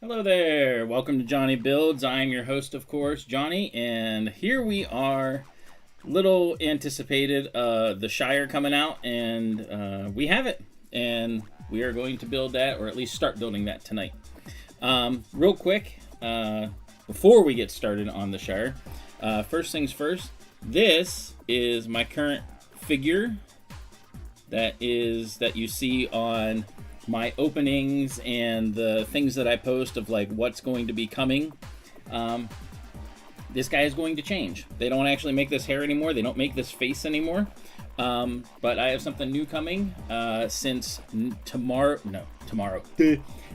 Hello there, welcome to JonnyBuildz. I am your host, of course, Johnny, and here we are, little anticipated, the Shire coming out, and we have it, and we are going to build that, or at least start building that tonight. Real quick, before we get started on the Shire, first things first, this is my current figure that you see on my openings and the things that I post of like what's going to be coming. This guy is going to change. They don't actually make this hair anymore. They don't make this face anymore. But I have something new coming since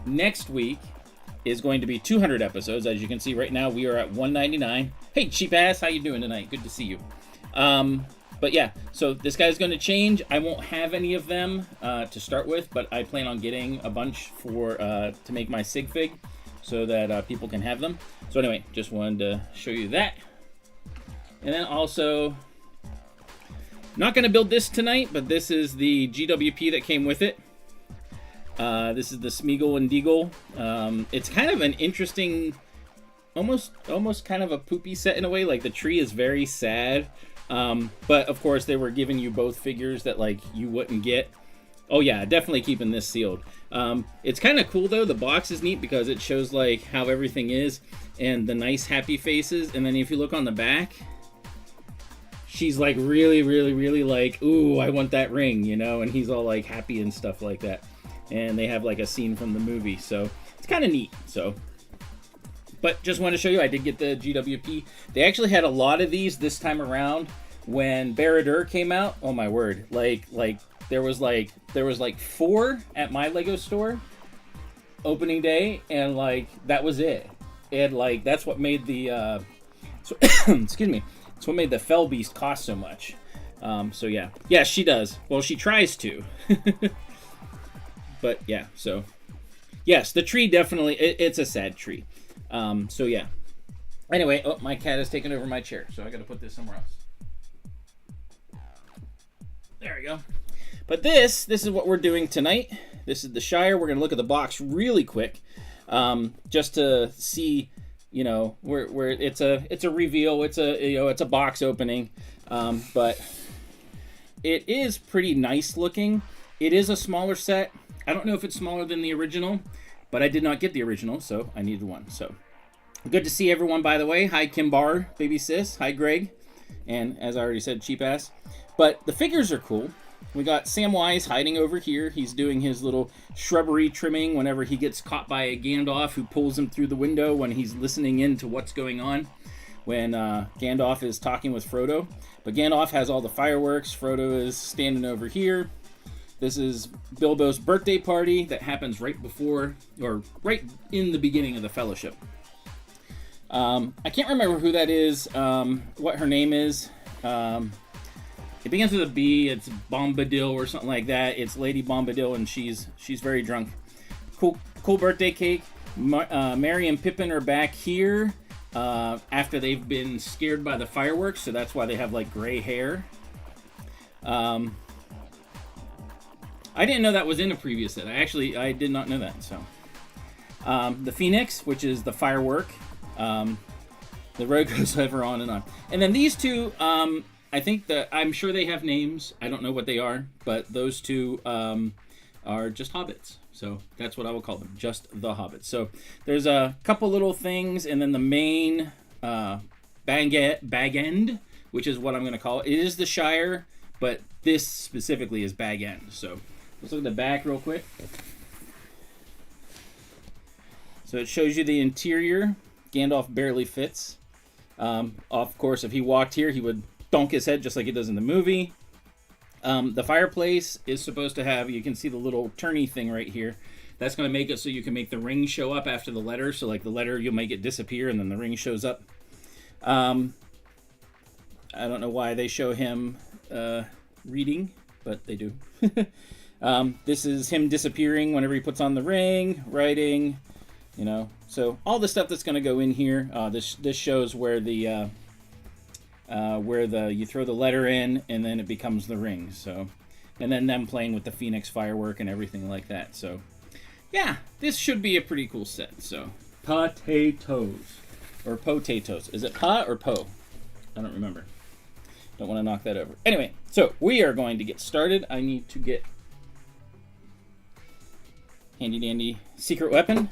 next week is going to be 200 episodes. As you can see right now, we are at 199. Hey, cheap ass, how you doing tonight? Good to see you. But yeah, so this guy's going to change. I won't have any of them to start with, but I plan on getting a bunch for to make my sig fig so that people can have them. So anyway, just wanted to show you that. And then also, not going to build this tonight, but this is the GWP that came with it. This is the Smeagol and Deagle. It's kind of an interesting, almost kind of a poopy set in a way. Like the tree is very sad. But of course they were giving you both figures that like you wouldn't get. Oh yeah, definitely keeping this sealed. It's kind of cool though. The box is neat because it shows like how everything is and the nice happy faces. And then if you look on the back, she's like really like, ooh, I want that ring, you know, and he's all like happy and stuff like that. And they have like a scene from the movie. So it's kind of neat. But just want to show you, I did get the GWP. They actually had a lot of these this time around when Barad-dûr came out. Oh my word! Like there was like 4 at my Lego store opening day, and like that was it. And like that's what made the excuse me. It's what made the Fell Beast cost so much. So yeah, she does. Well, she tries to. But yeah, so yes, the tree definitely. It's a sad tree. So yeah. Anyway, oh, my cat has taken over my chair, so I got to put this somewhere else. There we go. But this is what we're doing tonight. This is the Shire. We're gonna look at the box really quick, just to see, you know, where it's a reveal. It's a box opening, but it is pretty nice looking. It is a smaller set. I don't know if it's smaller than the original, but I did not get the original, so I needed one. So good to see everyone, by the way. Hi, Kim Barr, baby sis. Hi, Greg. And as I already said, cheap ass. But the figures are cool. We got Samwise hiding over here. He's doing his little shrubbery trimming whenever he gets caught by a Gandalf who pulls him through the window when he's listening in to what's going on when Gandalf is talking with Frodo. But Gandalf has all the fireworks. Frodo is standing over here. This is Bilbo's birthday party that happens right before, or right in the beginning of the Fellowship. I can't remember who that is, what her name is. It begins with a B. It's Bombadil or something like that. It's Lady Bombadil, and she's very drunk. Cool birthday cake. Merry and Pippin are back here after they've been scared by the fireworks, so that's why they have like gray hair. I didn't know that was in a previous set. I did not know that. So, the Phoenix, which is the firework. The road goes ever on and on. And then these two, I think I'm sure they have names. I don't know what they are, but those two are just hobbits. So that's what I will call them, just the hobbits. So there's a couple little things, and then the main bag end, which is what I'm going to call it. It is the Shire, but this specifically is bag end. So let's look at the back real quick. So it shows you the interior. Gandalf barely fits. Of course, if he walked here, he would donk his head just like he does in the movie. The fireplace is supposed to have, you can see the little turny thing right here. That's going to make it so you can make the ring show up after the letter. So like the letter, you'll make it disappear and then the ring shows up. I don't know why they show him reading, but they do. This is him disappearing whenever he puts on the ring, writing, you know. So all the stuff that's going to go in here. This shows where the you throw the letter in and then it becomes the ring. So, and then them playing with the Phoenix firework and everything like that. So yeah, this should be a pretty cool set. So, potatoes. Or potatoes. Is it pa or po? I don't remember. Don't want to knock that over. Anyway, so we are going to get started. I need to get handy dandy secret weapon.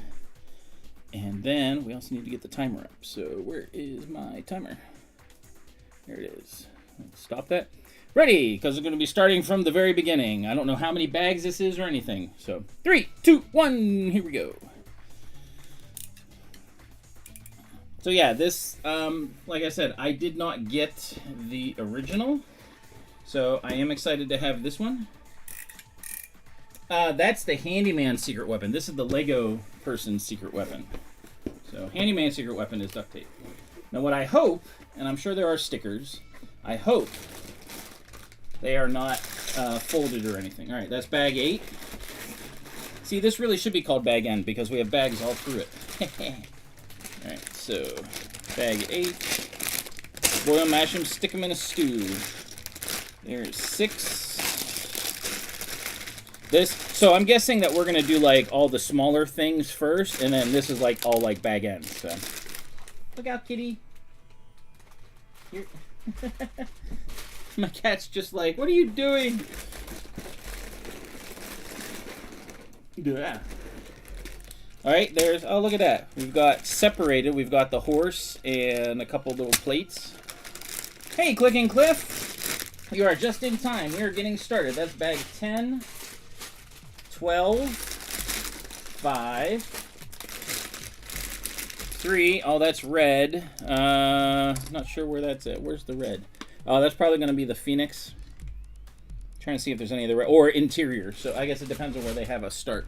And then we also need to get the timer up. So where is my timer? There it is. Let's stop that. Ready, because we're going to be starting from the very beginning. I don't know how many bags this is or anything. So 3, 2, 1, here we go. So yeah, this, like I said, I did not get the original. So I am excited to have this one. That's the Handyman secret weapon. This is the Lego person's secret weapon. So Handyman secret weapon is duct tape. Now what I hope, and I'm sure there are stickers, I hope they are not folded or anything. All right, that's bag 8. See, this really should be called bag N because we have bags all through it. All right, so bag 8. Boil 'em, mash 'em, stick 'em in a stew. There's 6. So I'm guessing that we're gonna do like all the smaller things first, and then this is like all like bag N. So look out, kitty. You're my cat's just like, what are you doing? Yeah. All right, there's, oh, look at that. We've got separated. We've got the horse and a couple little plates. Hey, Click and Cliff. You are just in time. We are getting started. That's bag 10, 12, 5, 3. Oh, that's red. Not sure where that's at. Where's the red? Oh, that's probably going to be the Phoenix. Trying to see if there's any other red. Or interior. So I guess it depends on where they have us start.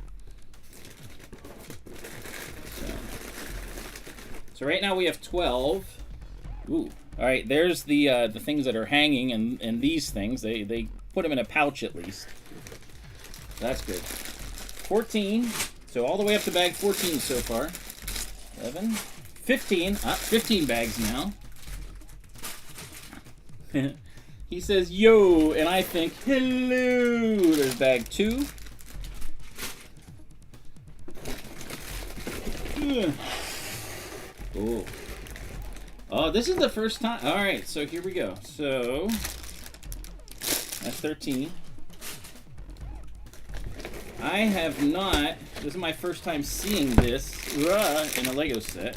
So right now we have 12. Ooh. All right, there's the things that are hanging, and these things. They put them in a pouch at least. That's good. 14. So all the way up to bag 14 so far. 11. 15. 15 bags now. He says, yo, and I think, hello. There's bag 2. Cool. Oh, this is the first time. All right, so here we go. So that's 13. I have not. This is my first time seeing this in a Lego set.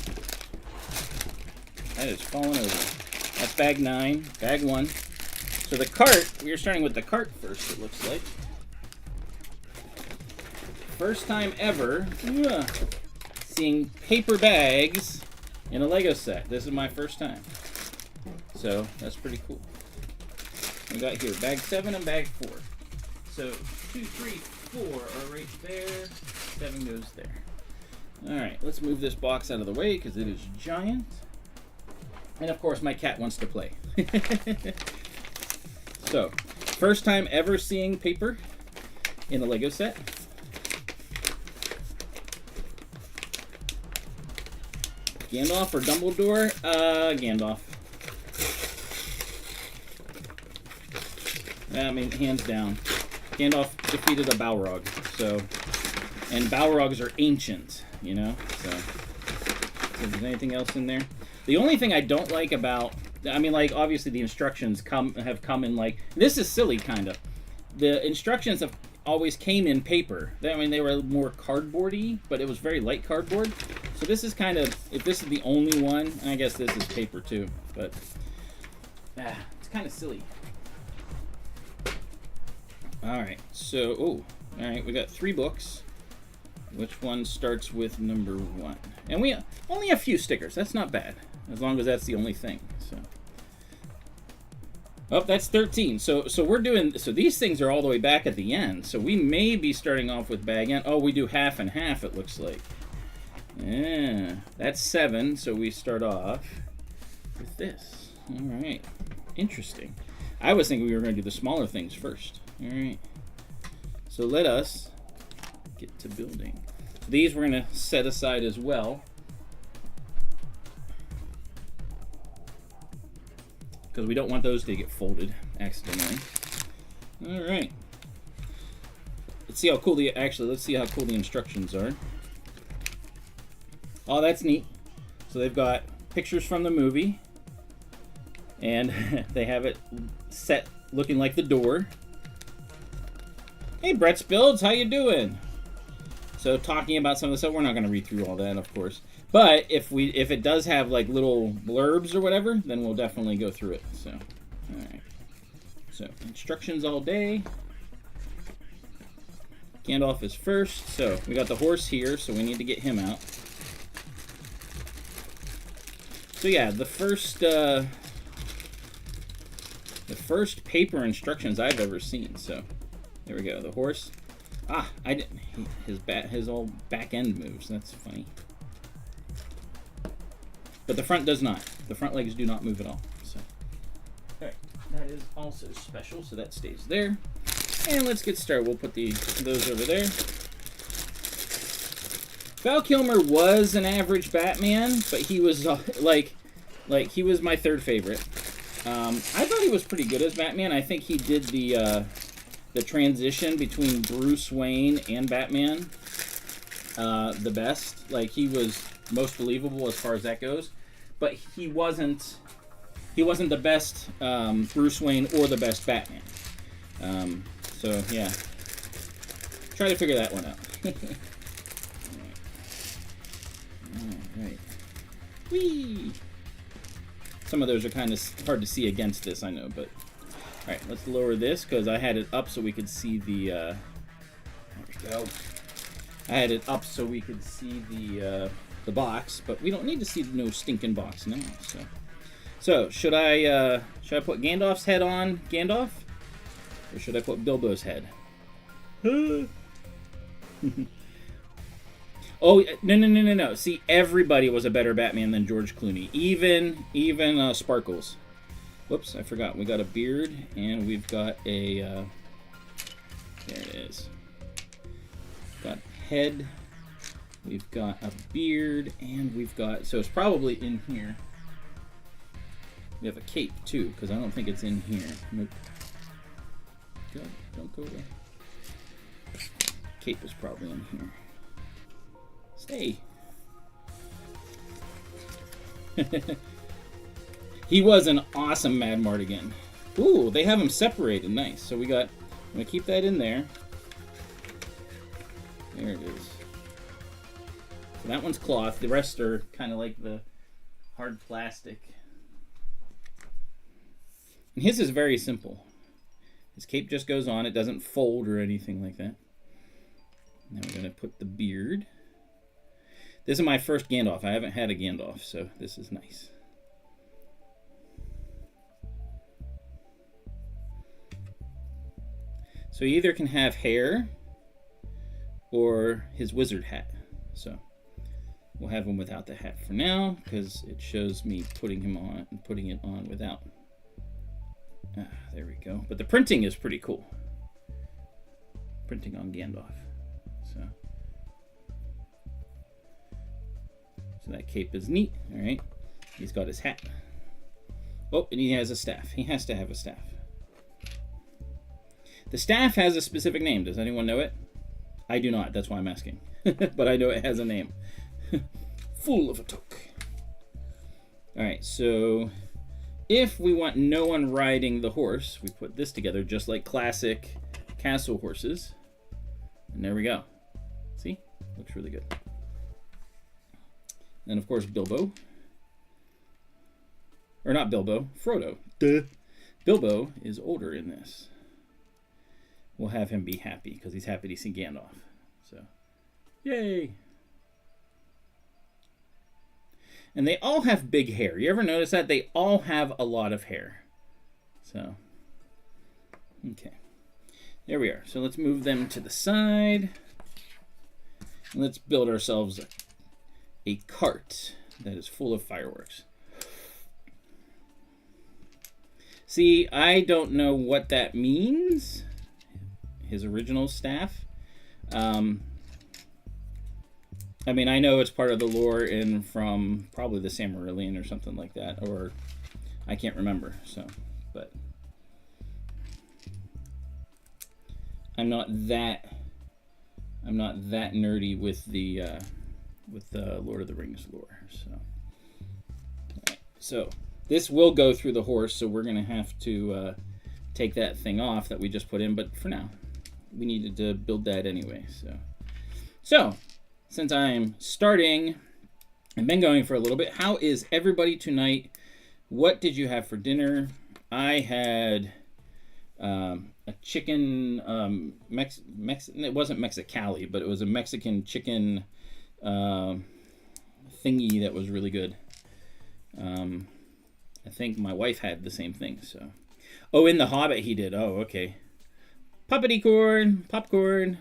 That is falling over. That's bag 9. Bag 1. So the cart. We are starting with the cart first. It looks like. First time ever seeing paper bags in a Lego set. This is my first time. So that's pretty cool. We got here bag 7 and bag 4. So 2, 3, 4 are right there. 7 goes there. Alright, let's move this box out of the way because it is giant. And of course my cat wants to play. So, first time ever seeing paper in a Lego set. Gandalf or Dumbledore? Gandalf. I mean, hands down. Gandalf defeated a Balrog, so... And Balrogs are ancient, you know? So, if there's anything else in there. The only thing I don't like about... I mean, like, obviously the instructions have come in, like... This is silly, kind of. The instructions have always came in paper. I mean, they were more cardboardy, but it was very light cardboard. So this is kind of, if this is the only one, I guess this is paper too, but it's kind of silly. All right, so, all right, we got 3 books. Which one starts with number 1? And we only a few stickers. That's not bad, as long as that's the only thing. So, oh, that's 13. So we're doing. So these things are all the way back at the end. So we may be starting off with bag N. Oh, we do half and half. It looks like. Yeah, that's 7. So we start off with this. All right, interesting. I was thinking we were going to do the smaller things first. All right. So let us get to building. These we're going to set aside as well, because we don't want those to get folded accidentally. All right. let's see how cool the let's see how cool the instructions are. Oh, that's neat. So they've got pictures from the movie, and they have it set looking like the door. Hey, Brett's Builds, how you doing? So talking about some of the stuff, we're not going to read through all that, of course. But if it does have like little blurbs or whatever, then we'll definitely go through it. So, all right. So instructions all day. Gandalf is first. So we got the horse here, so we need to get him out. So yeah, the first paper instructions I've ever seen. So there we go. The horse. Ah, I didn't. His old back end moves. That's funny. But the front does not. The front legs do not move at all. So, all right, that is also special. So that stays there. And let's get started. We'll put those over there. Val Kilmer was an average Batman, but he was like he was my third favorite. I thought he was pretty good as Batman. I think he did the transition between Bruce Wayne and Batman the best. Like, he was most believable as far as that goes, but he wasn't the best Bruce Wayne or the best Batman. So yeah, try to figure that one out. All right. Whee! Some of those are kind of hard to see against this, I know, but all right, let's lower this because I had it up so we could see the. There we go. I had it up so we could see the box, but we don't need to see no stinking box now. So should I put Gandalf's head on Gandalf, or should I put Bilbo's head? Oh, no. See, everybody was a better Batman than George Clooney. Even Sparkles. Whoops, I forgot. We got a beard, and we've got a... there it is. Got head. We've got a beard, and we've got... So it's probably in here. We have a cape, too, because I don't think it's in here. Nope. Don't go away. Cape is probably in here. Stay. He was an awesome Mad Mardigan. Ooh, they have them separated. Nice. So we got... I'm going to keep that in there. There it is. So that one's cloth. The rest are kind of like the hard plastic. And his is very simple. His cape just goes on. It doesn't fold or anything like that. Now we're going to put the beard. This is my first Gandalf. I haven't had a Gandalf, so this is nice. So he either can have hair or his wizard hat. So we'll have him without the hat for now because it shows me putting him on and putting it on without. There we go. But the printing is pretty cool. Printing on Gandalf. So that cape is neat. All right. He's got his hat. Oh, and he has a staff. He has to have a staff. The staff has a specific name. Does anyone know it? I do not. That's why I'm asking. But I know it has a name. Fool of a took. All right. So if we want no one riding the horse, we put this together just like classic castle horses. And there we go. See? Looks really good. And of course, Bilbo. Or not Bilbo, Frodo. Duh. Bilbo is older in this. We'll have him be happy because he's happy to see Gandalf. So, yay. And they all have big hair. You ever notice that? They all have a lot of hair. So, okay. There we are. So let's move them to the side. And let's build ourselves a cart that is full of fireworks. See, I don't know what that means. His original staff. I mean, I know it's part of the lore in from probably the Silmarillion or something like that, or I can't remember. So, but I'm not that I'm not that nerdy with the Lord of the Rings lore. So this will go through the horse, so we're gonna have to take that thing off that we just put in. But for now, we needed to build that anyway. So since I'm starting, I've been going for a little bit. How is everybody tonight? What did you have for dinner? I had a chicken, it wasn't Mexicali, but it was a Mexican chicken thingy that was really good. I think my wife had the same thing. So, oh, in The Hobbit he did. Oh, okay. Poppity corn, popcorn.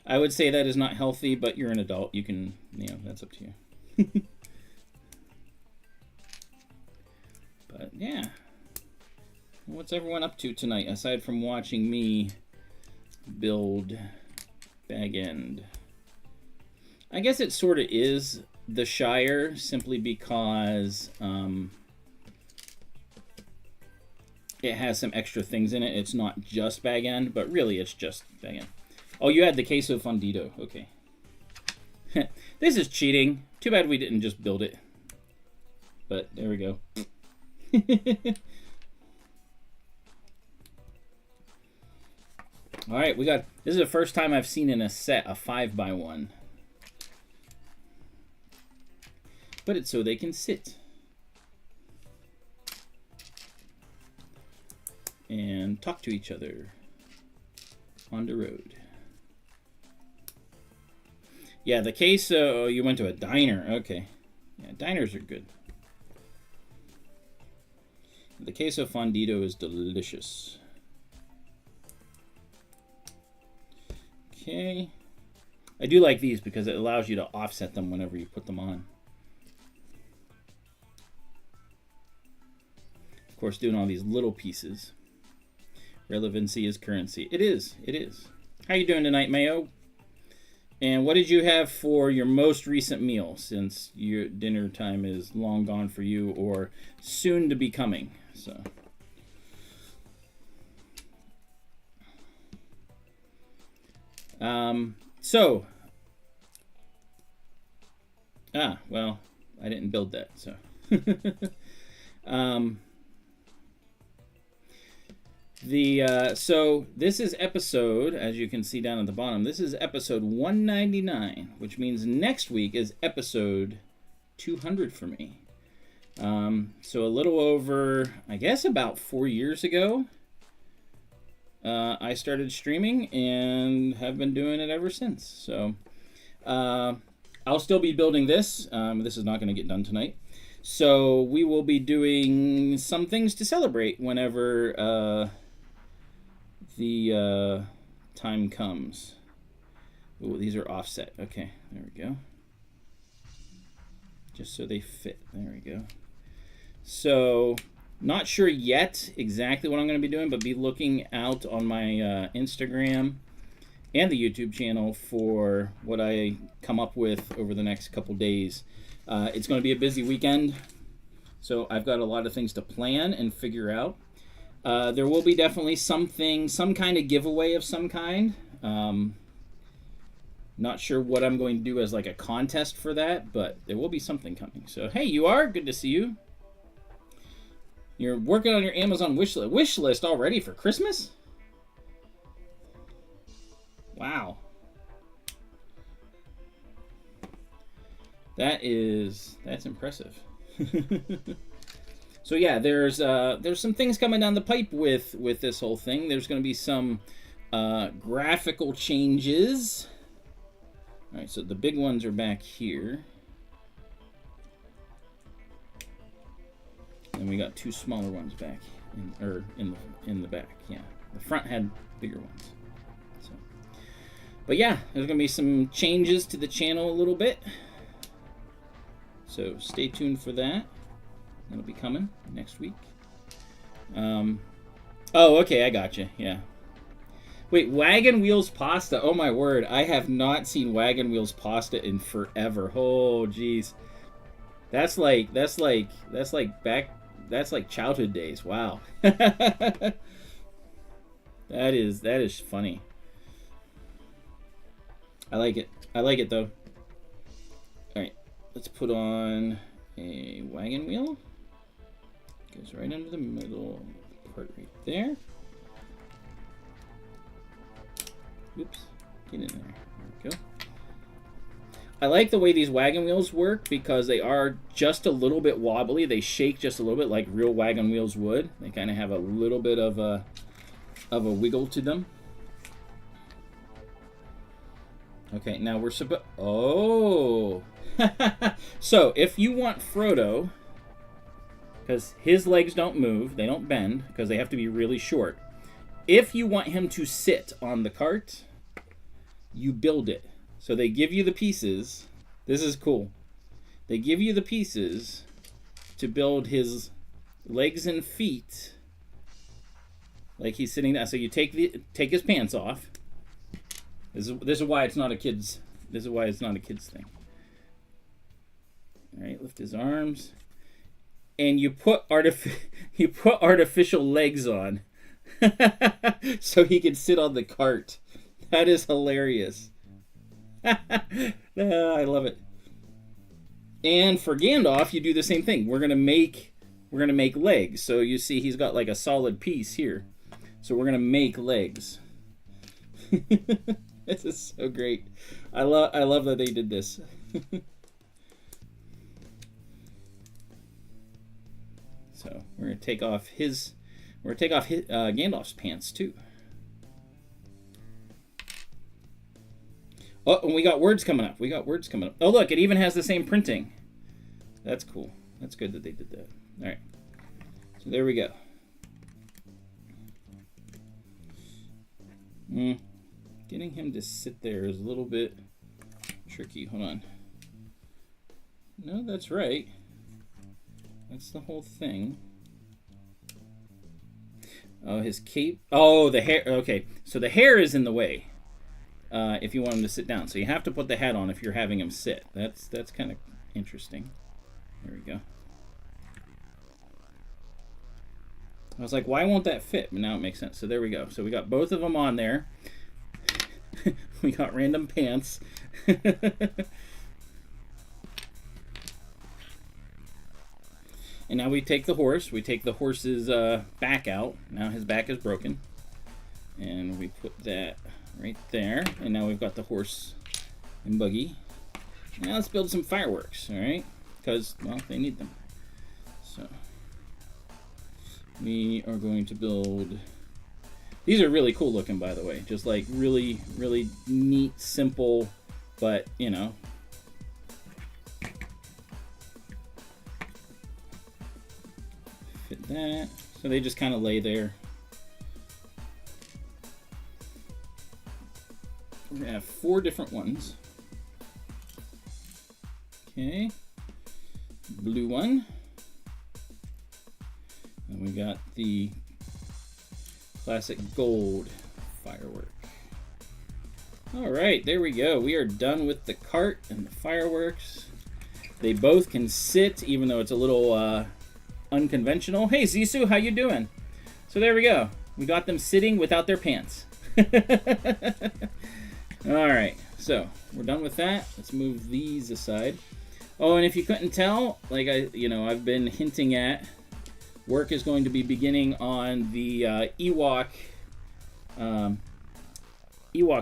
I would say that is not healthy, but you're an adult. You can, that's up to you. But yeah, what's everyone up to tonight aside from watching me build Bag End? I guess it sort of is the Shire, simply because it has some extra things in it. It's not just Bag End, but really it's just Bag End. Oh, you had the queso fundido. Okay. This is cheating. Too bad we didn't just build it. But there we go. All right, this is the first time I've seen in a set a 5x1. But it's so they can sit. And talk to each other on the road. Yeah, the queso, you went to a diner. Okay. Yeah, diners are good. The queso fundido is delicious. Okay. I do like these because it allows you to offset them whenever you put them on. Of course, doing all these little pieces. Relevancy is currency. It is. It is. How you doing tonight, Mayo? And what did you have for your most recent meal, since your dinner time is long gone for you or soon to be coming? Well, I didn't build that, so. So this is episode, as you can see down at the bottom, this is episode 199, which means next week is episode 200 for me. So a little over, I guess about 4 years ago, I started streaming and have been doing it ever since. So I'll still be building this. This is not going to get done tonight. So we will be doing some things to celebrate whenever the time comes. Oh, these are offset. Okay, there we go. Just so they fit. There we go. So, not sure yet exactly what I'm going to be doing, but be looking out on my Instagram and the YouTube channel for what I come up with over the next couple days. It's going to be a busy weekend, so I've got a lot of things to plan and figure out. There will be definitely some kind of giveaway of some kind. Not sure what I'm going to do as like a contest for that, but there will be something coming. So, hey, you are? Good to see you. You're working on your Amazon wish list already for Christmas? Wow. That's impressive. So yeah, there's some things coming down the pipe with this whole thing. There's going to be some graphical changes. All right, so the big ones are back here. And we got two smaller ones back, in the back. Yeah, the front had bigger ones. So, but yeah, there's gonna be some changes to the channel a little bit. So stay tuned for that. That'll be coming next week. Oh, okay, I gotcha. Yeah. Wait, Wagon Wheels Pasta. Oh my word, I have not seen Wagon Wheels Pasta in forever. Oh, jeez. That's like childhood days. Wow. That That is funny. I like it. I like it though. All right, let's put on a wagon wheel. Goes right under the middle part right there. Oops, get in there. There we go. I like the way these wagon wheels work because they are just a little bit wobbly. They shake just a little bit like real wagon wheels would. They kind of have a little bit of a wiggle to them. Okay, now we're oh. So if you want Frodo, because his legs don't move, they don't bend because they have to be really short. If you want him to sit on the cart, you build it. So they give you the pieces. This is cool. They give you the pieces to build his legs and feet like he's sitting down. So you take his pants off. This is why it's not a kid's. This is why it's not a kid's thing. All right, lift his arms, and you put artificial legs on, so he can sit on the cart. That is hilarious. I love it. And for Gandalf, you do the same thing. We're gonna make legs. So you see, he's got like a solid piece here. So we're gonna make legs. This is so great. I love that they did this. So we're gonna take off Gandalf's pants too. Oh, and we got words coming up. Oh, look, it even has the same printing. That's cool. That's good that they did that. All right. So there we go. Getting him to sit there is a little bit tricky. Hold on. No, that's right. That's the whole thing. Oh, his cape. Oh, the hair. Okay, so the hair is in the way. If you want him to sit down, so you have to put the hat on if you're having him sit. That's kind of interesting. There we go. I was like, why won't that fit? But now it makes sense. So there we go. So we got both of them on there. We got random pants. And now we take the horse. We take the horse's back out. Now his back is broken. And we put that right there. And now we've got the horse and buggy. Now let's build some fireworks, all right? Because, well, they need them. So we are going to build... These are really cool looking, by the way. Just like really, really neat, simple, but, you know. Fit that. So they just kind of lay there. We're going to have 4 different ones. Okay. Blue one. And we got the classic gold firework. All right, there we go. We are done with the cart and the fireworks. They both can sit, even though it's a little unconventional. Hey, Zissou, how you doing? So there we go. We got them sitting without their pants. All right, so we're done with that. Let's move these aside. Oh, and if you couldn't tell, like I've been hinting at, work is going to be beginning on the Ewok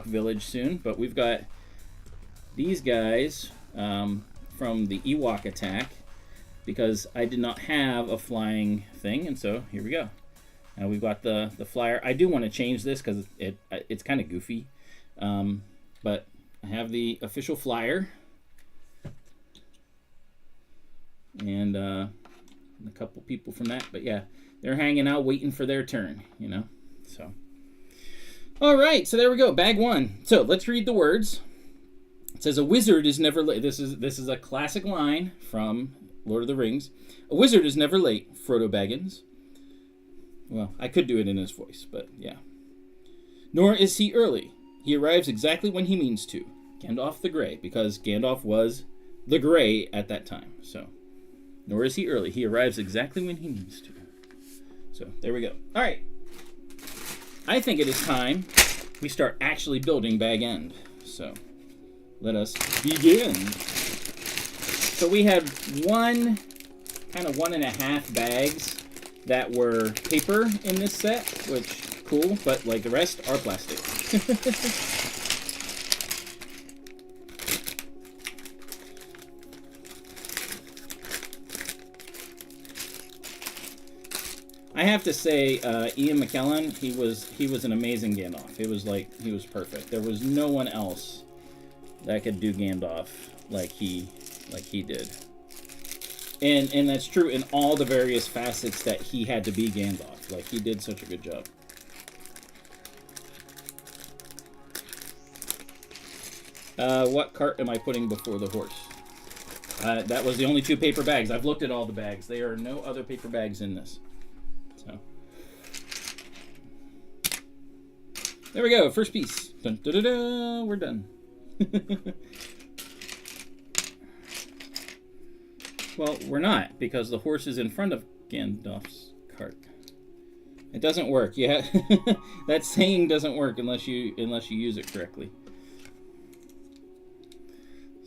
village soon, but we've got these guys from the Ewok attack because I did not have a flying thing, and so here we go. Now we've got the flyer. I do want to change this because it's kind of goofy, but I have the official flyer and a couple people from that, but yeah, they're hanging out waiting for their turn, you know. So all right, so there we go, bag 1. So let's read the words. It says, a wizard is never late. This is a classic line from Lord of the Rings. A wizard is never late, Frodo Baggins. Well, I could do it in his voice, but yeah. Nor is he early. He arrives exactly when he means to. Gandalf the Grey, because Gandalf was the Grey at that time. So, nor is he early. He arrives exactly when he means to. So, there we go. All right. I think it is time we start actually building bag end. So let us begin. So we had kind of 1.5 bags that were paper in this set, which cool, but like the rest are plastic. I have to say, Ian McKellen, he was an amazing Gandalf. It was like he was perfect. There was no one else that could do Gandalf like he did. And that's true in all the various facets that he had to be Gandalf. Like, he did such a good job. What cart am I putting before the horse? That was the only 2 paper bags. I've looked at all the bags. There are no other paper bags in this. So there we go. First piece. Dun, da, da, da, we're done. Well, we're not, because the horse is in front of Gandalf's cart. It doesn't work. Yeah, that saying doesn't work unless you use it correctly.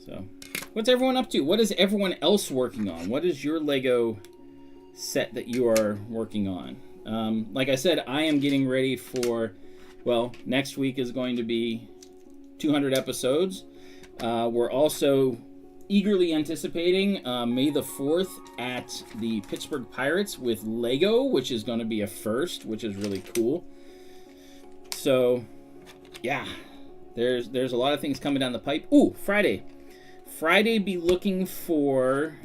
So, what's everyone up to? What is everyone else working on? What is your Lego set that you are working on? Like I said, I am getting ready for, well, next week is going to be 200 episodes. We're also eagerly anticipating May the 4th at the Pittsburgh Pirates with Lego, which is going to be a first, which is really cool. So, yeah, there's a lot of things coming down the pipe. Ooh, Friday. Friday, be looking for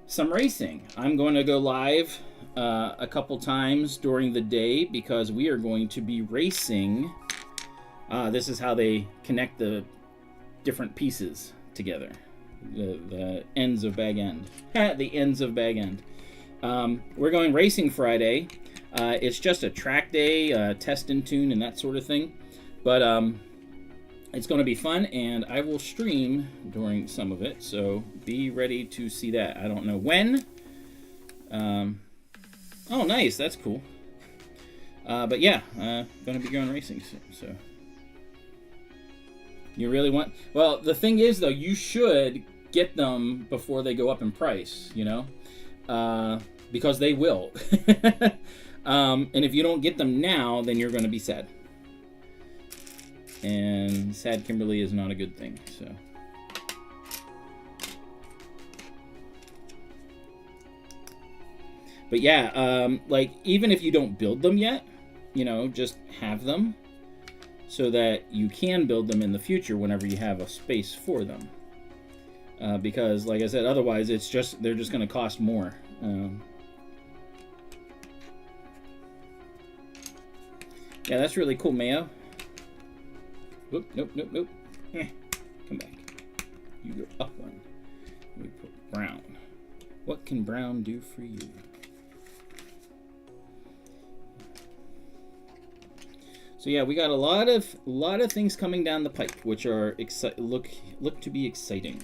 some racing. I'm going to go live a couple times during the day because we are going to be racing. This is how they connect the different pieces together. The ends of bag end. The ends of bag end. We're going racing Friday. It's just a track day, test and tune and that sort of thing. But it's going to be fun, and I will stream during some of it, so be ready to see that. I don't know when. Oh, nice. That's cool. But yeah, going to be going racing soon, so. You really want... Well, the thing is, though, you should get them before they go up in price, you know? Because they will. And if you don't get them now, then you're going to be sad. And sad Kimberly is not a good thing, so... But yeah, like, even if you don't build them yet, you know, just have them. So that you can build them in the future whenever you have a space for them. Because, like I said, otherwise they're just going to cost more. Yeah, that's really cool, Mayo. Oop, nope. Come back. You go up one. We put brown. What can brown do for you? So yeah, we got a lot of things coming down the pipe, which are look to be exciting.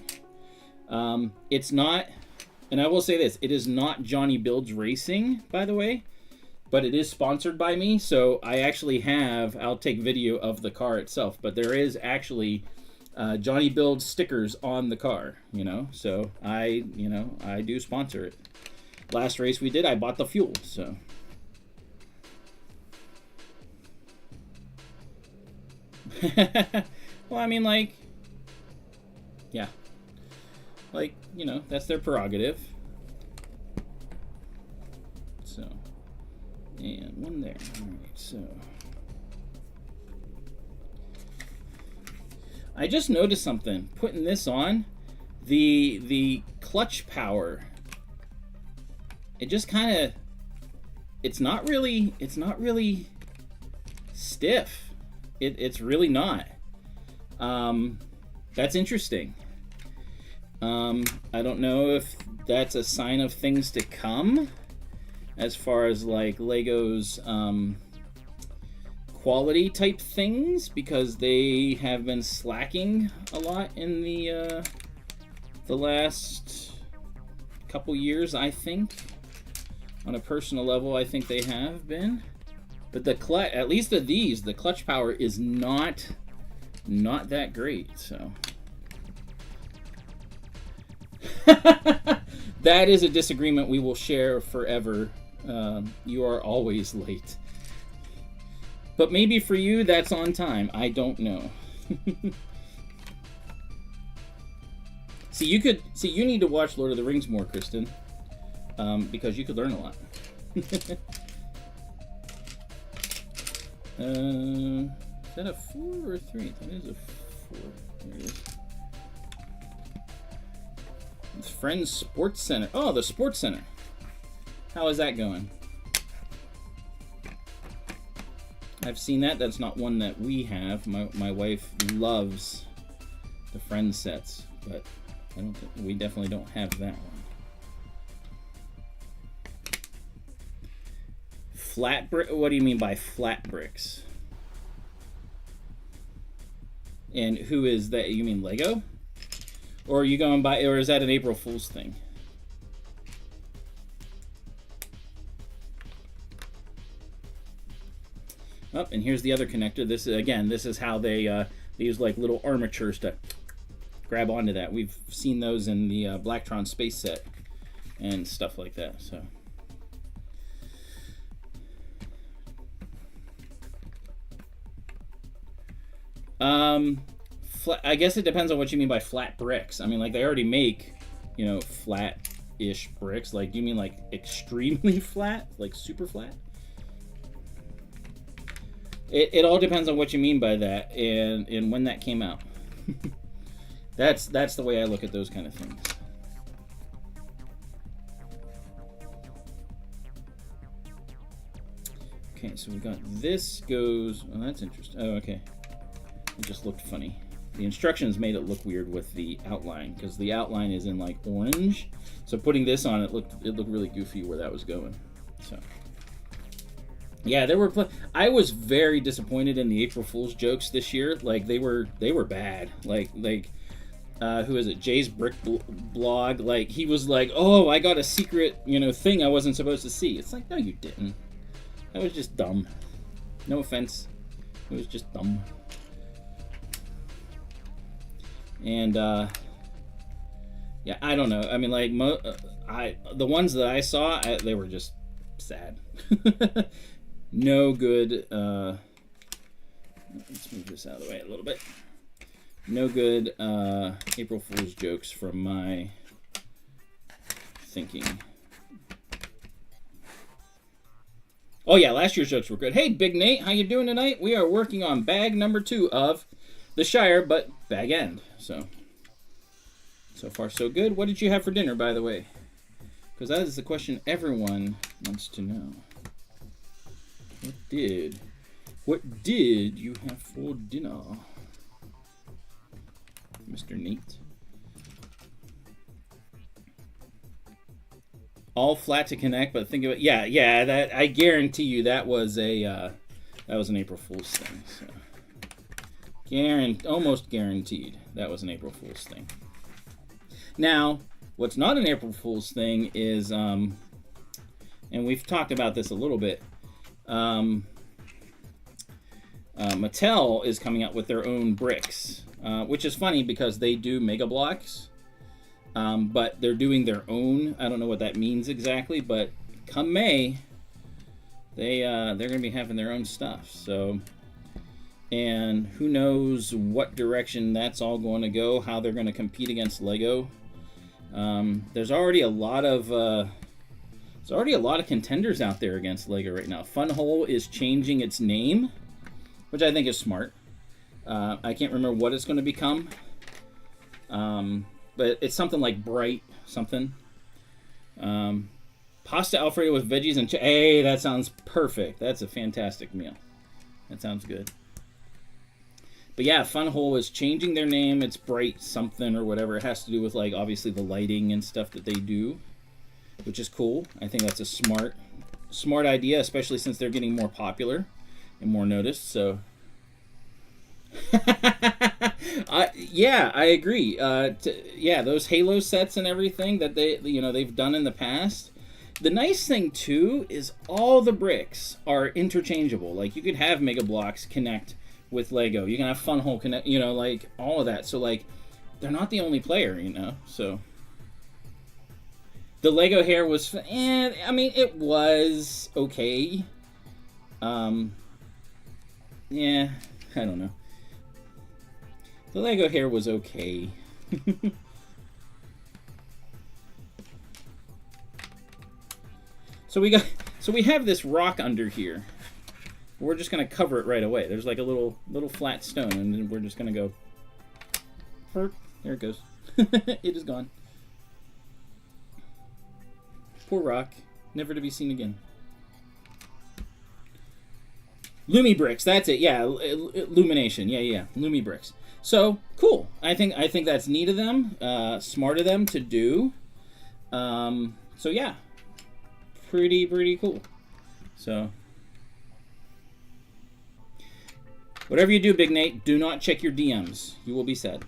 It's not, and I will say this: it is not JonnyBuildz Racing, by the way, but it is sponsored by me. So I actually I'll take video of the car itself, but there is actually JonnyBuildz stickers on the car. You know, so I do sponsor it. Last race we did, I bought the fuel, so. Well, I mean, like, yeah, like, you know, that's their prerogative. So, and one there. All right, so I just noticed something putting this on. The clutch power, it just kind of, it's not really stiff. It's really not. That's interesting. I don't know if that's a sign of things to come as far as like Lego's quality type things, because they have been slacking a lot in the last couple years, I think. On a personal level, I think they have been. But the clutch, at least of these, the clutch power is not that great. So that is a disagreement we will share forever. You are always late. But maybe for you, that's on time. I don't know. See, you need to watch Lord of the Rings more, Kristen, because you could learn a lot. Is that a 4 or a 3? That is a 4. There it is. It's Friends Sports Center. Oh, the Sports Center. How is that going? I've seen that. That's not one that we have. My wife loves the Friends sets, but I don't think, we definitely don't have that one. Flat brick? What do you mean by flat bricks? And who is that? You mean Lego? Or are you going by, or is that an April Fool's thing? Oh, and here's the other connector. This is, again, this is how they use like little armatures to grab onto that. We've seen those in the Blacktron space set and stuff like that. So. I guess it depends on what you mean by flat bricks. I mean, like they already make, you know, flat-ish bricks. Like, do you mean like extremely flat, like super flat? It all depends on what you mean by that and when that came out. That's the way I look at those kind of things. Okay, so we got this goes. Oh, that's interesting. Oh, okay. It just looked funny. The instructions made it look weird with the outline because the outline is in like orange. So putting this on, it looked really goofy where that was going. So. Yeah, there were. I was very disappointed in the April Fool's jokes this year. Like they were bad. Like who is it? Jay's Brick blog. Like he was like, "Oh, I got a secret, you know, thing I wasn't supposed to see." It's like, no, you didn't. That was just dumb. No offense, it was just dumb. And yeah, I don't know. I mean, like the ones that I saw, they were just sad. No good. Let's move this out of the way a little bit. No good April Fool's jokes from my thinking. Oh yeah, last year's jokes were good. Hey, Big Nate, how you doing tonight? We are working on bag number 2 of the Shire, but bag end. So far so good. What did you have for dinner, by the way? Because that is the question everyone wants to know. What did you have for dinner, Mr. Nate? All flat to connect, but think of it. Yeah. That I guarantee you that was an April Fool's thing. So. Almost guaranteed that was an April Fool's thing. Now, what's not an April Fool's thing is, and we've talked about this a little bit. Mattel is coming out with their own bricks, which is funny because they do Mega Bloks, but they're doing their own. I don't know what that means exactly, but come May, they're going to be having their own stuff. So, and who knows what direction that's all going to go? How they're going to compete against Lego? There's already a lot of contenders out there against Lego right now. Funhole is changing its name, which I think is smart. I can't remember what it's going to become, but it's something like Bright something. Pasta Alfredo with veggies and hey, that sounds perfect. That's a fantastic meal. That sounds good. But yeah, Funhole is changing their name. It's Bright something or whatever. It has to do with like obviously the lighting and stuff that they do, which is cool. I think that's a smart idea, especially since they're getting more popular and more noticed. So, yeah, I agree. Yeah, those Halo sets and everything that they've done in the past, The nice thing too is all the bricks are interchangeable. Like you could have Mega Bloks connect with Lego. You can have Funhole connect, you know, like all of that. So like they're not the only player, you know. So the Lego hair was, I mean, it was okay. Yeah, I don't know. The Lego hair was okay. So we have this rock under here. We're just gonna cover it right away. There's like a little flat stone, and then we're just gonna go. There it goes. It is gone. Poor rock, never to be seen again. Lumi bricks, that's it. Yeah, illumination. Yeah, Lumi bricks. So cool. I think that's neat of them, smart of them to do. So yeah, pretty cool. So whatever you do, Big Nate, do not check your DMs. You will be sad.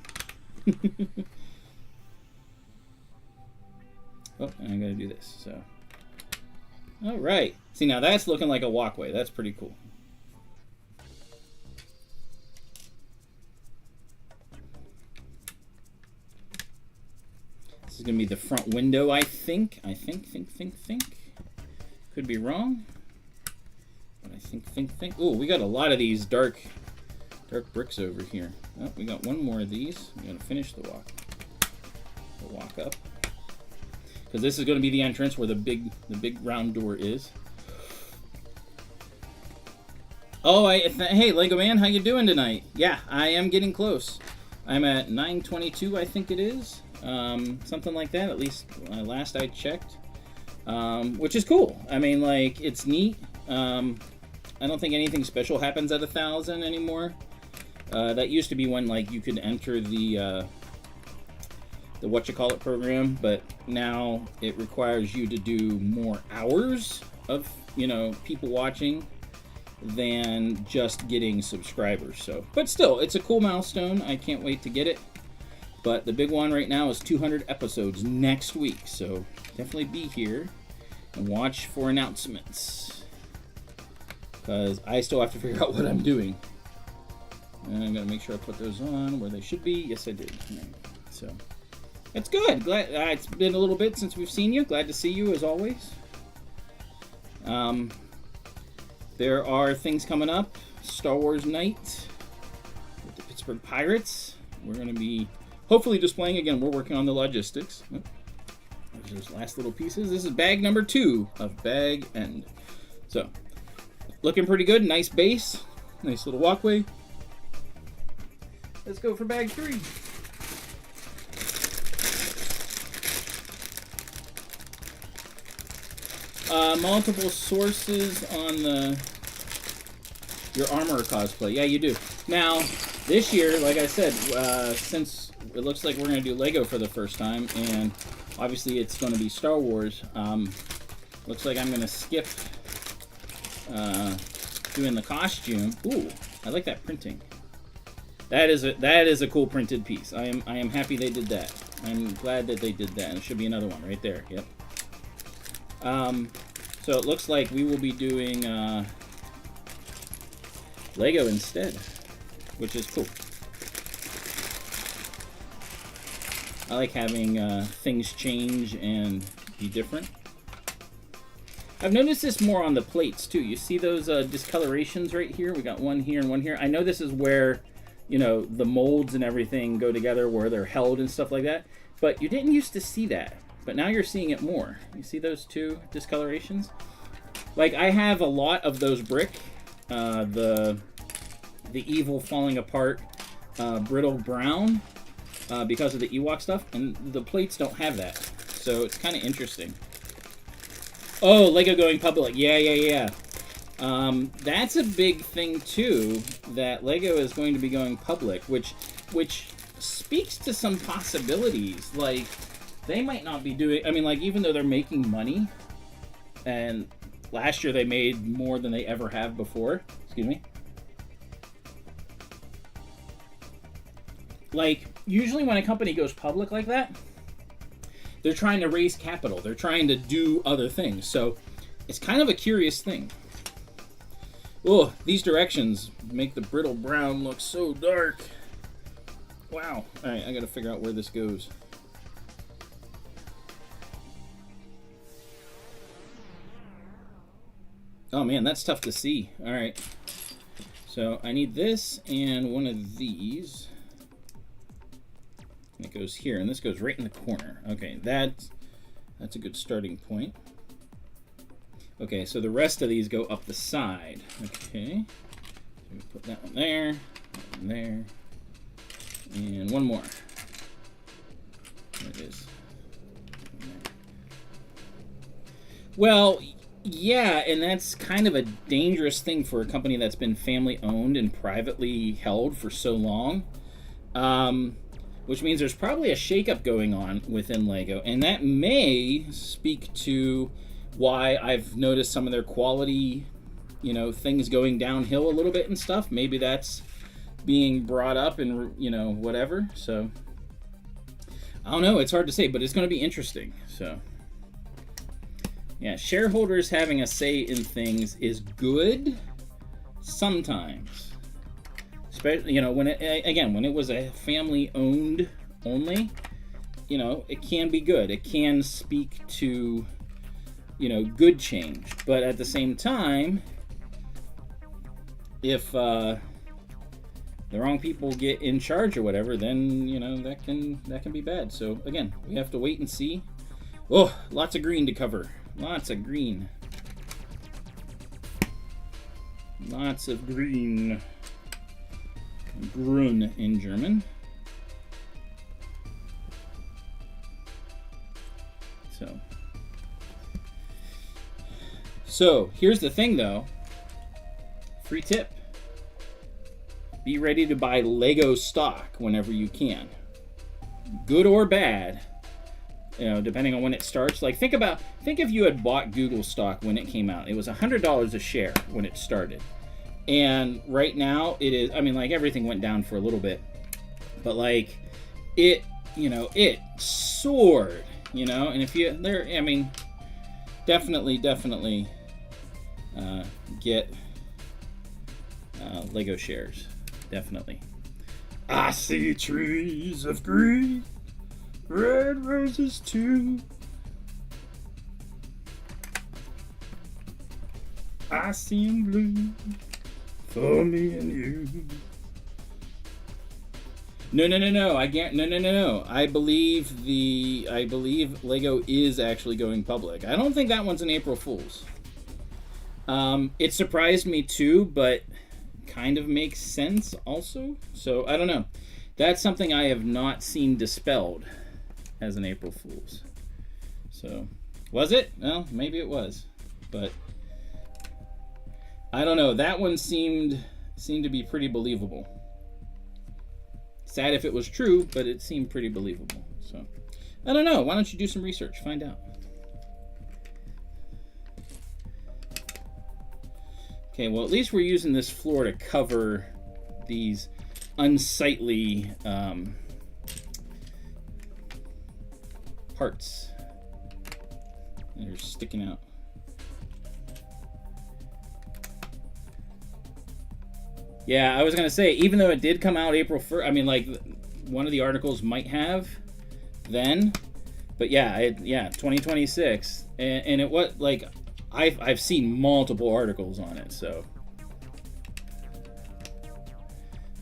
Oh, and I gotta do this. So, all right. See, now that's looking like a walkway. That's pretty cool. This is gonna be the front window, I think. Think. Could be wrong, but I think. Oh, we got a lot of these dark bricks over here. Oh, we got one more of these. We gotta finish the walk up, because this is going to be the entrance where the big round door is. Oh, hey Lego Man, how you doing tonight? Yeah, I am getting close. I'm at 922, I think it is, something like that. At least last I checked, which is cool. I mean, like, it's neat. I don't think anything special happens at 1,000 anymore. That used to be when like you could enter the whatchamacallit program, but now it requires you to do more hours of, you know, people watching than just getting subscribers. So, but still, it's a cool milestone. I can't wait to get it. But the big one right now is 200 episodes next week. So definitely be here and watch for announcements, because I still have to figure out what I'm doing. And I'm gonna make sure I put those on where they should be. Yes, I did. Right. So it's good. Glad it's been a little bit since we've seen you. Glad to see you as always. There are things coming up. Star Wars night with the Pittsburgh Pirates. We're going to be hopefully displaying again. We're working on the logistics. Oh, there's those last little pieces. This is bag number 2 of Bag End. So looking pretty good. Nice base. Nice little walkway. Let's go for bag 3. Multiple sources on your Armorer cosplay. Yeah, you do. Now, this year, like I said, since it looks like we're going to do Lego for the first time, and obviously it's going to be Star Wars, looks like I'm going to skip doing the costume. Ooh, I like that printing. That is a cool printed piece. I am happy they did that. I'm glad that they did that. And there should be another one right there. Yep. So it looks like we will be doing Lego instead, which is cool. I like having things change and be different. I've noticed this more on the plates too. You see those discolorations right here? We got one here and one here. I know this is where, you know, the molds and everything go together, where they're held and stuff like that. But you didn't used to see that. But now you're seeing it more. You see those two discolorations? Like, I have a lot of those brick, the evil falling apart brittle brown because of the Ewok stuff, and the plates don't have that. So it's kind of interesting. Oh, Lego going public. Yeah. That's a big thing too, that Lego is going to be going public, which speaks to some possibilities. Like, they might not be doing, I mean, like, even though they're making money, and last year they made more than they ever have before. Excuse me. Like, usually when a company goes public like that, they're trying to raise capital. They're trying to do other things. So it's kind of a curious thing. Oh, these directions make the brittle brown look so dark. Wow. All right, I got to figure out where this goes. Oh man, that's tough to see. All right. So I need this and one of these. And it goes here, and this goes right in the corner. Okay, that's a good starting point. Okay, so the rest of these go up the side. Okay. So we put that one there, that one there, and one more. There it is. Well, yeah, and that's kind of a dangerous thing for a company that's been family owned and privately held for so long. Which means there's probably a shakeup going on within LEGO, and that may speak to why I've noticed some of their quality, you know, things going downhill a little bit and stuff. Maybe that's being brought up and, you know, whatever. So I don't know, it's hard to say, but it's going to be interesting. So yeah, shareholders having a say in things is good sometimes. Especially, you know, when it was a family owned only, you know, it can be good. It can speak to, you know, good change. But at the same time, if the wrong people get in charge or whatever, then, you know, that can be bad. So again, we have to wait and see. Oh, lots of green to cover. Lots of green. Lots of green. Grün in German. So here's the thing though. Free tip. Be ready to buy Lego stock whenever you can. Good or bad. You know, depending on when it starts. Like think if you had bought Google stock when it came out. It was $100 a share when it started. And right now it is, I mean, like everything went down for a little bit, but like it, you know, it soared, you know, and if you there, I mean, definitely get Lego shares, definitely. I see trees of green, red roses too. I see 'em blue. For me and you. No. I believe Lego is actually going public. I don't think that one's an April Fool's. It surprised me too, but kind of makes sense also. So I don't know. That's something I have not seen dispelled as an April Fool's. So was it? Well, maybe it was, but I don't know. That one seemed to be pretty believable. Sad if it was true, but it seemed pretty believable. So, I don't know. Why don't you do some research? Find out. Okay, well, at least we're using this floor to cover these unsightly parts that are sticking out. Yeah, I was going to say, even though it did come out April 1st, I mean, like, one of the articles might have then, but yeah, 2026, and it was, like, I've seen multiple articles on it, so.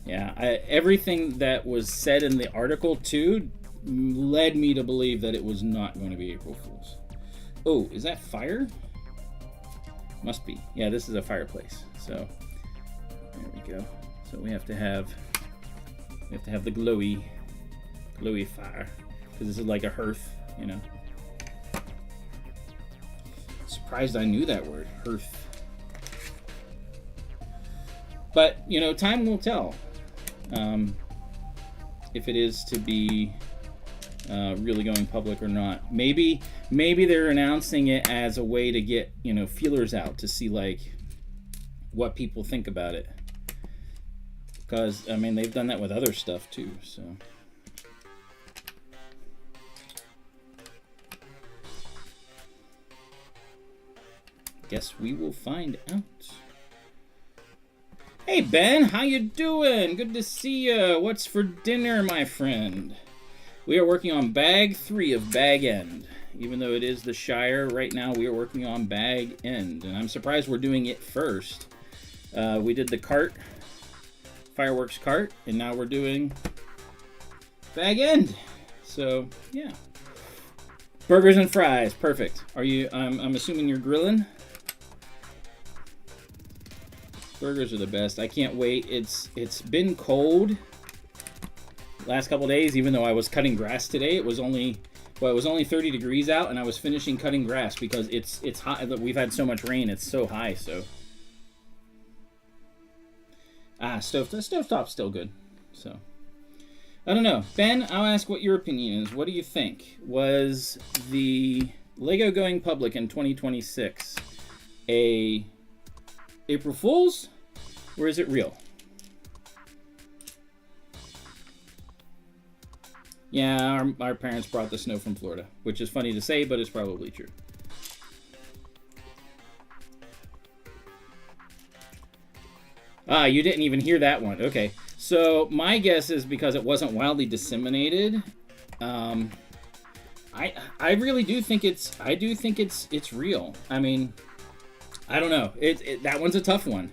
Yeah, everything that was said in the article, too, led me to believe that it was not going to be April Fool's. Oh, is that fire? Must be. Yeah, this is a fireplace, so. There we go. So we have to have the glowy fire, because this is like a hearth, you know. Surprised I knew that word, hearth. But you know, time will tell if it is to be really going public or not. Maybe they're announcing it as a way to get, you know, feelers out to see like what people think about it. Because, I mean, they've done that with other stuff, too, so. Guess we will find out. Hey Ben, how you doing? Good to see you. What's for dinner, my friend? We are working on bag 3 of bag end. Even though it is the Shire, right now we are working on bag end. And I'm surprised we're doing it first. We did the cart, fireworks cart, and now we're doing bag end. So, yeah. Burgers and fries, perfect. Are you, I'm assuming you're grilling? Burgers are the best. I can't wait. It's been cold last couple days, even though I was cutting grass today. It was only 30 degrees out, and I was finishing cutting grass because it's hot. We've had so much rain. It's so high. So stovetop's still good. So I don't know, Ben. I'll ask what your opinion is. What do you think? Was the Lego going public in 2026 a April Fool's, or is it real? Yeah, our parents brought the snow from Florida, which is funny to say, but it's probably true. Ah, you didn't even hear that one. Okay, so my guess is because it wasn't wildly disseminated. I really do think it's real. I mean, I don't know. That one's a tough one.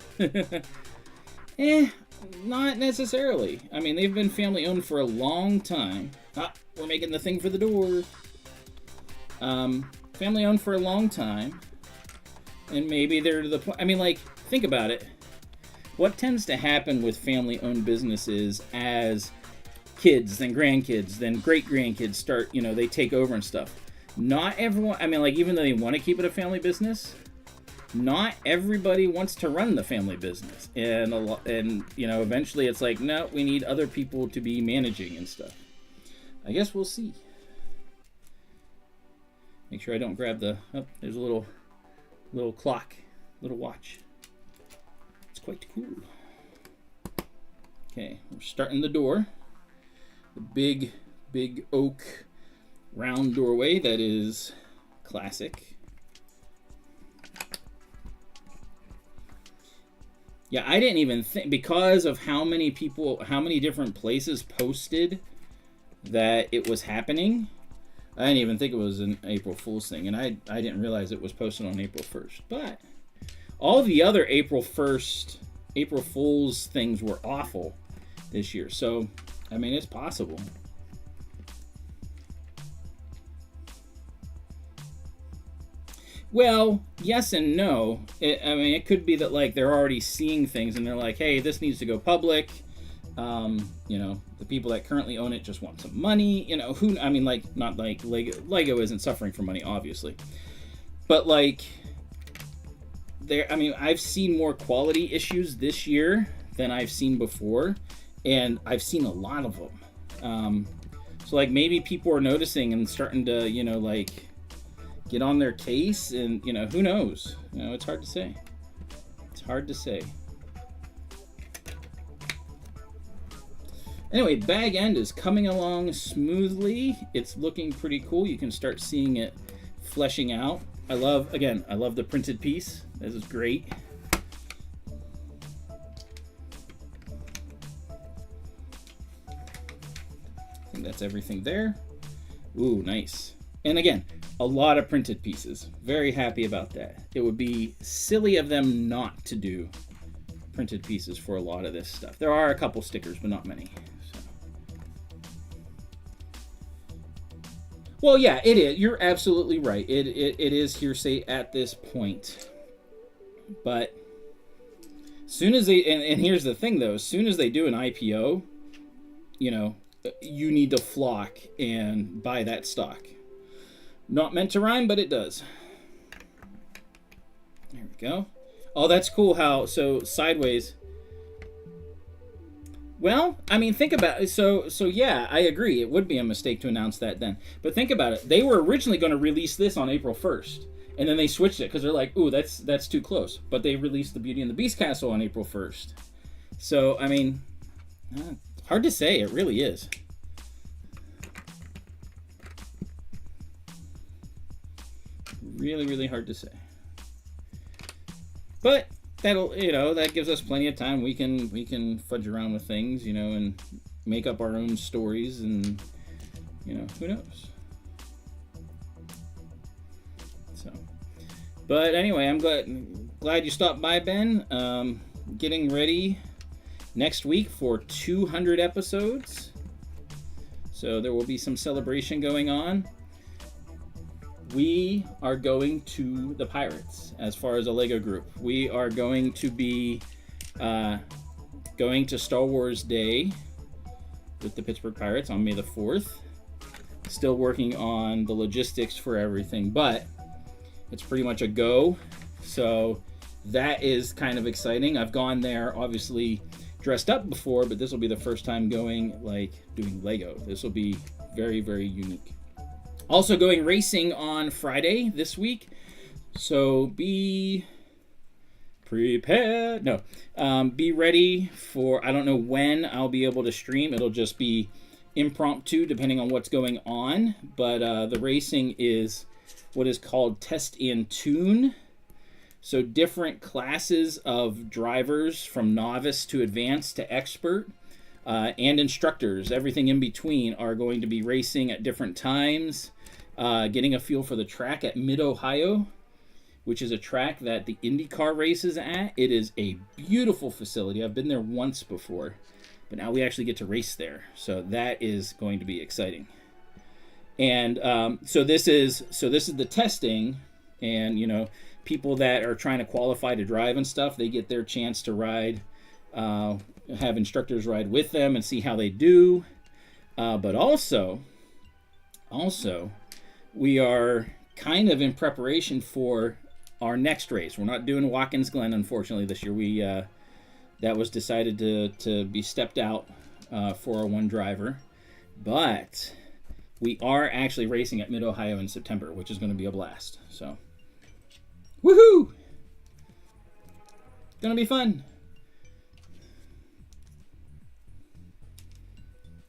Not necessarily. I mean, they've been family owned for a long time. Ah, we're making the thing for the door. Family owned for a long time. And maybe they're to the point. I mean, like, think about it. What tends to happen with family owned businesses as kids, then grandkids, then great-grandkids start, they take over and stuff. Not everyone, I mean, like, even though they want to keep it a family business, not everybody wants to run the family business, and eventually it's like, no, we need other people to be managing and stuff. I guess we'll see. Make sure I don't grab the. Oh, there's a little clock, little watch. It's quite cool. Okay, we're starting the door. The big oak round doorway that is classic. Yeah, I didn't even think, because of how many different places posted that it was happening, I didn't even think it was an April Fool's thing, and I didn't realize it was posted on April 1st. But all the other April Fool's things were awful this year, so, I mean, it's possible. Well, yes and no. It could be that, like, they're already seeing things and they're like, hey, this needs to go public. The people that currently own it just want some money. Not like Lego isn't suffering for money, obviously. But, like, I've seen more quality issues this year than I've seen before. And I've seen a lot of them. So, like, maybe people are noticing and starting to, get on their case, and who knows? It's hard to say. It's hard to say. Anyway, bag end is coming along smoothly. It's looking pretty cool. You can start seeing it fleshing out. I love the printed piece. This is great. I think that's everything there. Ooh, nice. And again, a lot of printed pieces. Very happy about that. It would be silly of them not to do printed pieces for a lot of this stuff. There are a couple stickers, but not many. So. Well, yeah, it is. You're absolutely right. It is hearsay at this point. But soon as they, and here's the thing though, as soon as they do an IPO, you need to flock and buy that stock. Not meant to rhyme, but it does. There we go. Oh, that's cool how, so sideways. Well, I mean, think about it. So yeah, I agree. It would be a mistake to announce that then. But think about it. They were originally going to release this on April 1st. And then they switched it because they're like, ooh, that's too close. But they released the Beauty and the Beast Castle on April 1st. So, I mean, hard to say. It really is. Really, really hard to say. But that'll, that gives us plenty of time. We can fudge around with things, and make up our own stories, and who knows. So, but anyway, I'm glad you stopped by, Ben. Getting ready next week for 200 episodes. So there will be some celebration going on. We are going to the Pirates as far as a Lego group. We are going to be going to Star Wars Day with the Pittsburgh Pirates on May the 4th. Still working on the logistics for everything, but it's pretty much a go. So that is kind of exciting. I've gone there, obviously, dressed up before, but this will be the first time going, doing Lego. This will be very, very unique. Also going racing on Friday this week, so be prepared. No, be ready for, I don't know when I'll be able to stream. It'll just be impromptu depending on what's going on, but the racing is what is called Test and Tune. So different classes of drivers from novice to advanced to expert, and instructors, everything in between, are going to be racing at different times. Getting a feel for the track at Mid-Ohio, which is a track that the IndyCar races at. It is a beautiful facility. I've been there once before, but now we actually get to race there. So that is going to be exciting. And so this is the testing, and people that are trying to qualify to drive and stuff, they get their chance to ride, have instructors ride with them and see how they do. But also, we are kind of in preparation for our next race. We're not doing Watkins Glen, unfortunately, this year. We that was decided to be stepped out for our one driver. But we are actually racing at Mid-Ohio in September, which is going to be a blast. So, woohoo! It's going to be fun.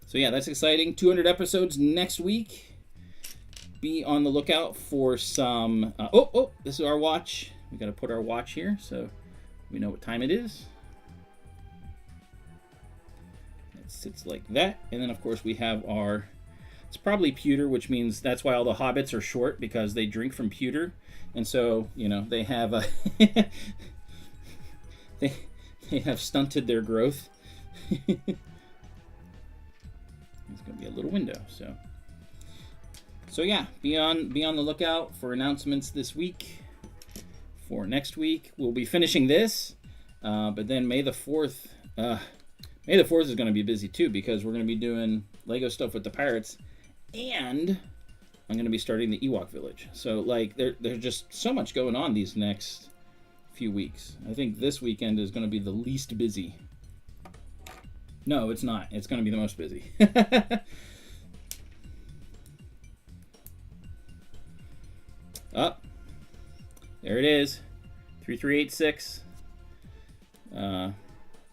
So yeah, that's exciting. 200 episodes next week. Be on the lookout for some... this is our watch. We got to put our watch here so we know what time it is. It sits like that. And then, of course, we have our... It's probably pewter, which means that's why all the hobbits are short, because they drink from pewter. And so, they have a... they have stunted their growth. There's going to be a little window, so... So yeah, be on the lookout for announcements this week. For next week, we'll be finishing this, but then May the 4th. May the 4th is going to be busy too, because we're going to be doing Lego stuff with the Pirates, and I'm going to be starting the Ewok Village. So there's just so much going on these next few weeks. I think this weekend is going to be the least busy. No, it's not. It's going to be the most busy. Up. There it is. 3386.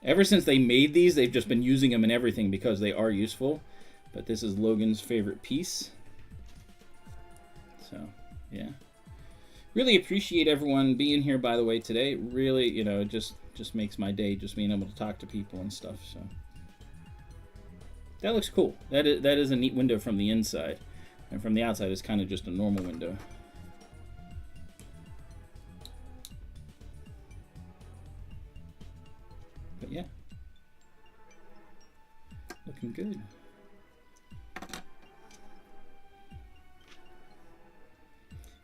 Ever since they made these, they've just been using them in everything because they are useful. But this is Logan's favorite piece. So, yeah. Really appreciate everyone being here, by the way, today. Really, it just makes my day, just being able to talk to people and stuff. So that looks cool. That is a neat window from the inside. And from the outside, it's kind of just a normal window. But yeah, looking good.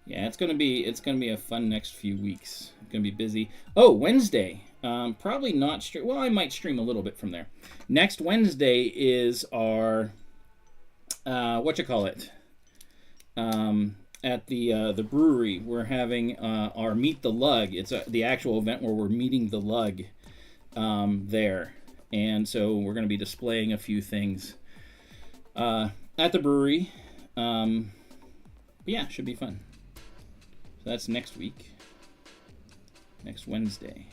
Yeah, it's gonna be a fun next few weeks. It's gonna be busy. Oh, Wednesday. Probably not stream. Well, I might stream a little bit from there. Next Wednesday is our at the brewery. We're having our Meet the Lug. It's the actual event where we're meeting the lug. There, and so we're going to be displaying a few things at the brewery. But yeah, should be fun. So that's next week, next Wednesday.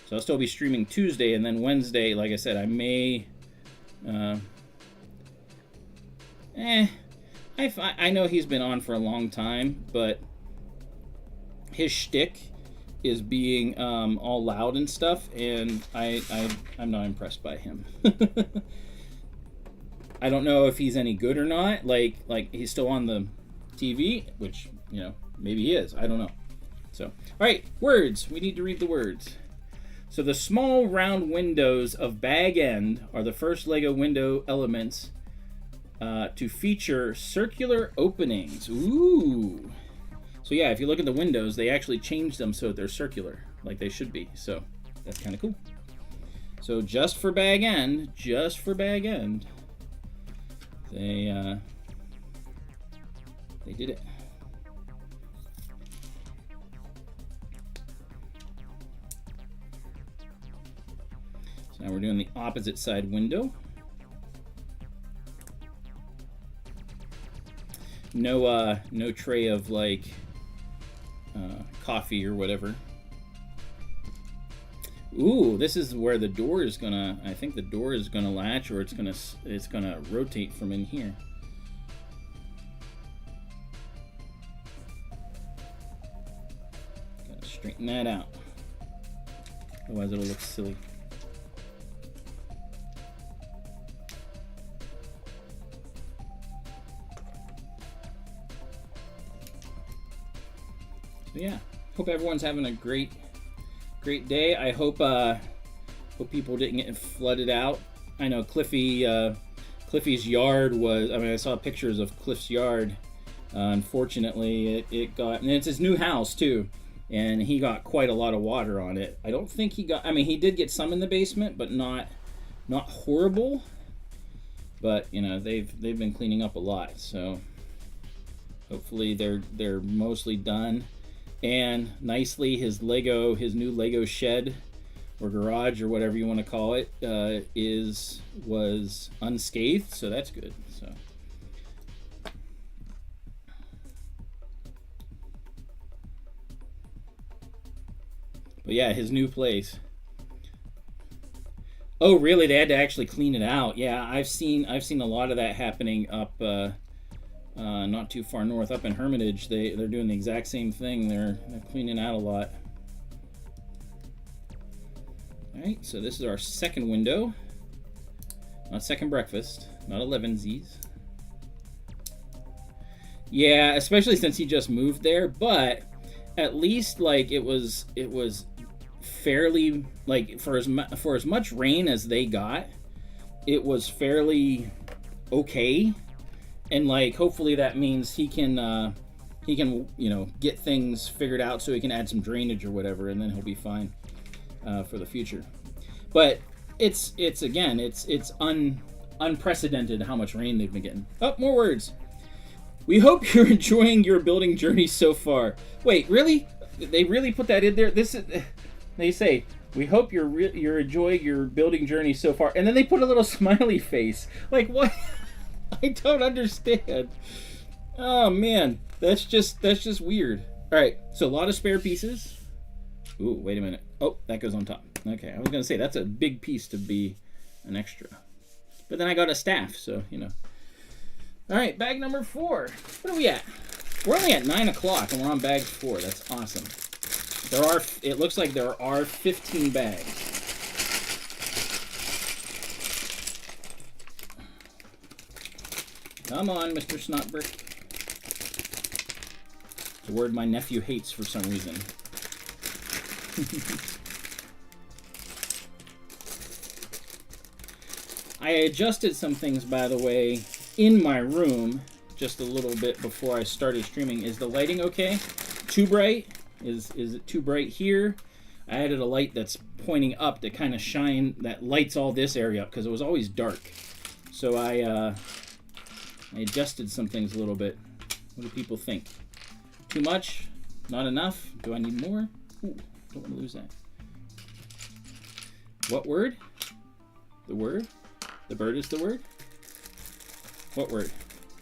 So I'll still be streaming Tuesday, and then Wednesday, like I said, I may I know he's been on for a long time, but his shtick is being all loud and stuff, and I'm not impressed by him. I don't know if he's any good or not. Like he's still on the TV, which, you know, maybe he is. I don't know. So, all right, words. We need to read the words. So the small round windows of bag end are the first Lego window elements to feature circular openings. Ooh. So yeah, if you look at the windows, they actually changed them so they're circular, like they should be. So that's kind of cool. So just for bag end, they did it. So now we're doing the opposite side window. No tray of like coffee or whatever. Ooh, this is where the door is gonna. I think the door is gonna latch, or it's gonna rotate from in here. Gotta straighten that out. Otherwise, it'll look silly. So yeah, hope everyone's having a great day. I hope people didn't get flooded out. I know Cliffy's yard was. I mean, I saw pictures of Cliff's yard. Unfortunately, it got, and it's his new house too, and he got quite a lot of water on it. I don't think he got. I mean, he did get some in the basement, but not horrible. But you know, they've been cleaning up a lot, so hopefully they're mostly done. And nicely, his new Lego shed or garage or whatever you want to call it was unscathed, so that's good. So but yeah, his new place. Oh really, they had to actually clean it out. Yeah, I've seen a lot of that happening up not too far north, up in Hermitage. They're doing the exact same thing. They're cleaning out a lot. All right, so this is our second window. Not second breakfast, not 11Zs. Yeah, especially since he just moved there, but at least like it was fairly, like for as much rain as they got, it was fairly okay. And like hopefully that means he can you know, get things figured out so he can add some drainage or whatever, and then he'll be fine for the future. But it's unprecedented how much rain they've been getting. Oh, more words. We hope you're enjoying your building journey so far. Wait, really? They really put that in there? They say, we hope you're enjoying your building journey so far, and then they put a little smiley face. Like what? I don't understand. Oh man, that's just weird. All right, so a lot of spare pieces. Ooh, wait a minute. Oh, that goes on top. Okay, I was gonna say that's a big piece to be an extra, but then I got a staff, so you know. All right, bag number 4. What are we at? We're only at 9 o'clock and we're on bag 4. That's awesome. It looks like there are 15 bags. Come on, Mr. Snotbrick. It's a word my nephew hates for some reason. I adjusted some things, by the way, in my room just a little bit before I started streaming. Is the lighting okay? Too bright? Is it too bright here? I added a light that's pointing up to kind of shine, that lights all this area up because it was always dark. So I adjusted some things a little bit. What do people think? Too much? Not enough? Do I need more? Ooh, don't want to lose that. What word? The word? The bird is the word? What word?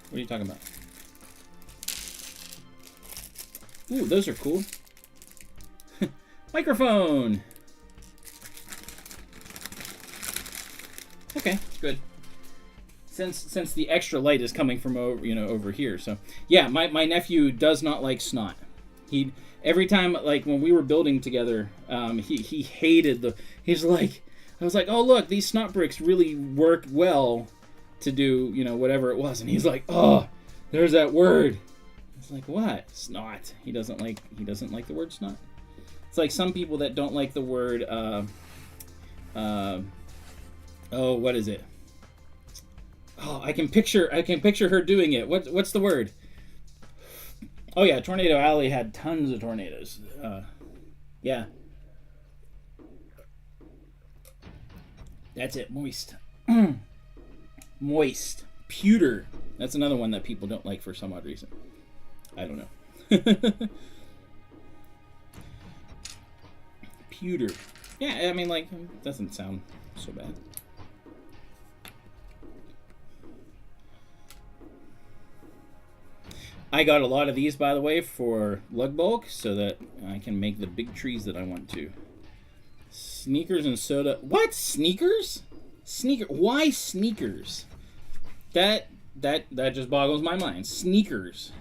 What are you talking about? Ooh, those are cool. Microphone! Okay, good. Since the extra light is coming from over here, so yeah, my nephew does not like snot. every time, like when we were building together, he hated he's like, I was like, oh look, these snot bricks really work well to do, you know, whatever it was. And he's like, oh, there's that word. It's like, what? Snot. He doesn't like the word snot. It's like some people that don't like the word, oh, what is it? Oh, I can picture her doing it. What's the word? Oh yeah, Tornado Alley had tons of tornadoes. Yeah. That's it, moist. Moist. Pewter. That's another one that people don't like for some odd reason. I don't know. Pewter. Yeah, I mean, like, it doesn't sound so bad. I got a lot of these, by the way, for lug bulk so that I can make the big trees that I want to. Sneakers and soda. What? Sneakers? Why sneakers? That just boggles my mind. Sneakers.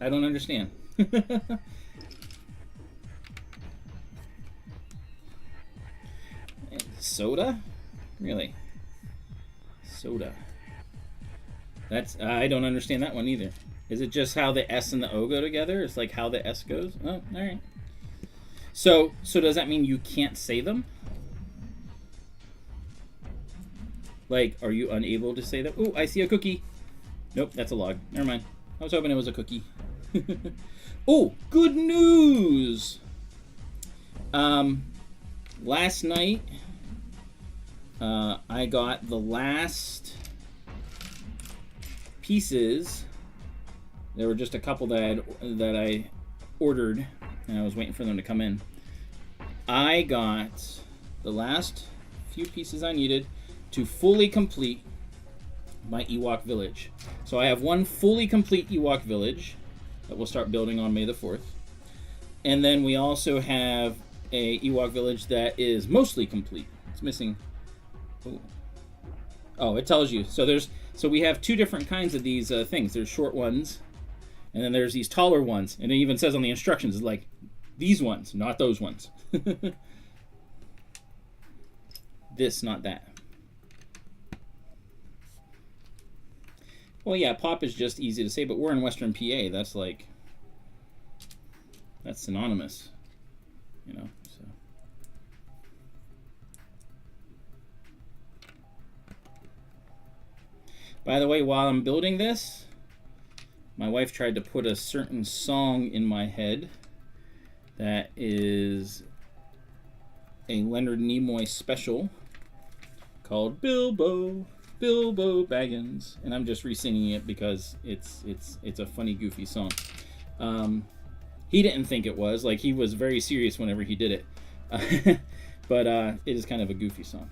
I don't understand. Soda? Really? Soda. That's I don't understand that one either. Is it just how the S and the O go together? It's like how the S goes? Oh, all right. So does that mean you can't say them? Like, are you unable to say that? Ooh, I see a cookie. Nope, that's a log. Never mind. I was hoping it was a cookie. Oh, good news! Last night, I got the last pieces. There were just a couple that I ordered, and I was waiting for them to come in. I got the last few pieces I needed to fully complete my Ewok village. So I have one fully complete Ewok village that we'll start building on May the 4th. And then we also have a Ewok village that is mostly complete. It's missing. Oh, it tells you. So we have two different kinds of these things. There's short ones, and then there's these taller ones. And it even says on the instructions, it's like, these ones, not those ones. This, not that. Well, yeah, pop is just easy to say, but we're in Western PA. That's like, that's synonymous, you know. So. By the way, while I'm building this, my wife tried to put a certain song in my head that is a Leonard Nimoy special called Bilbo Baggins, and I'm just re-singing it because it's a funny, goofy song. He didn't think it was, like, he was very serious whenever he did it. But it is kind of a goofy song.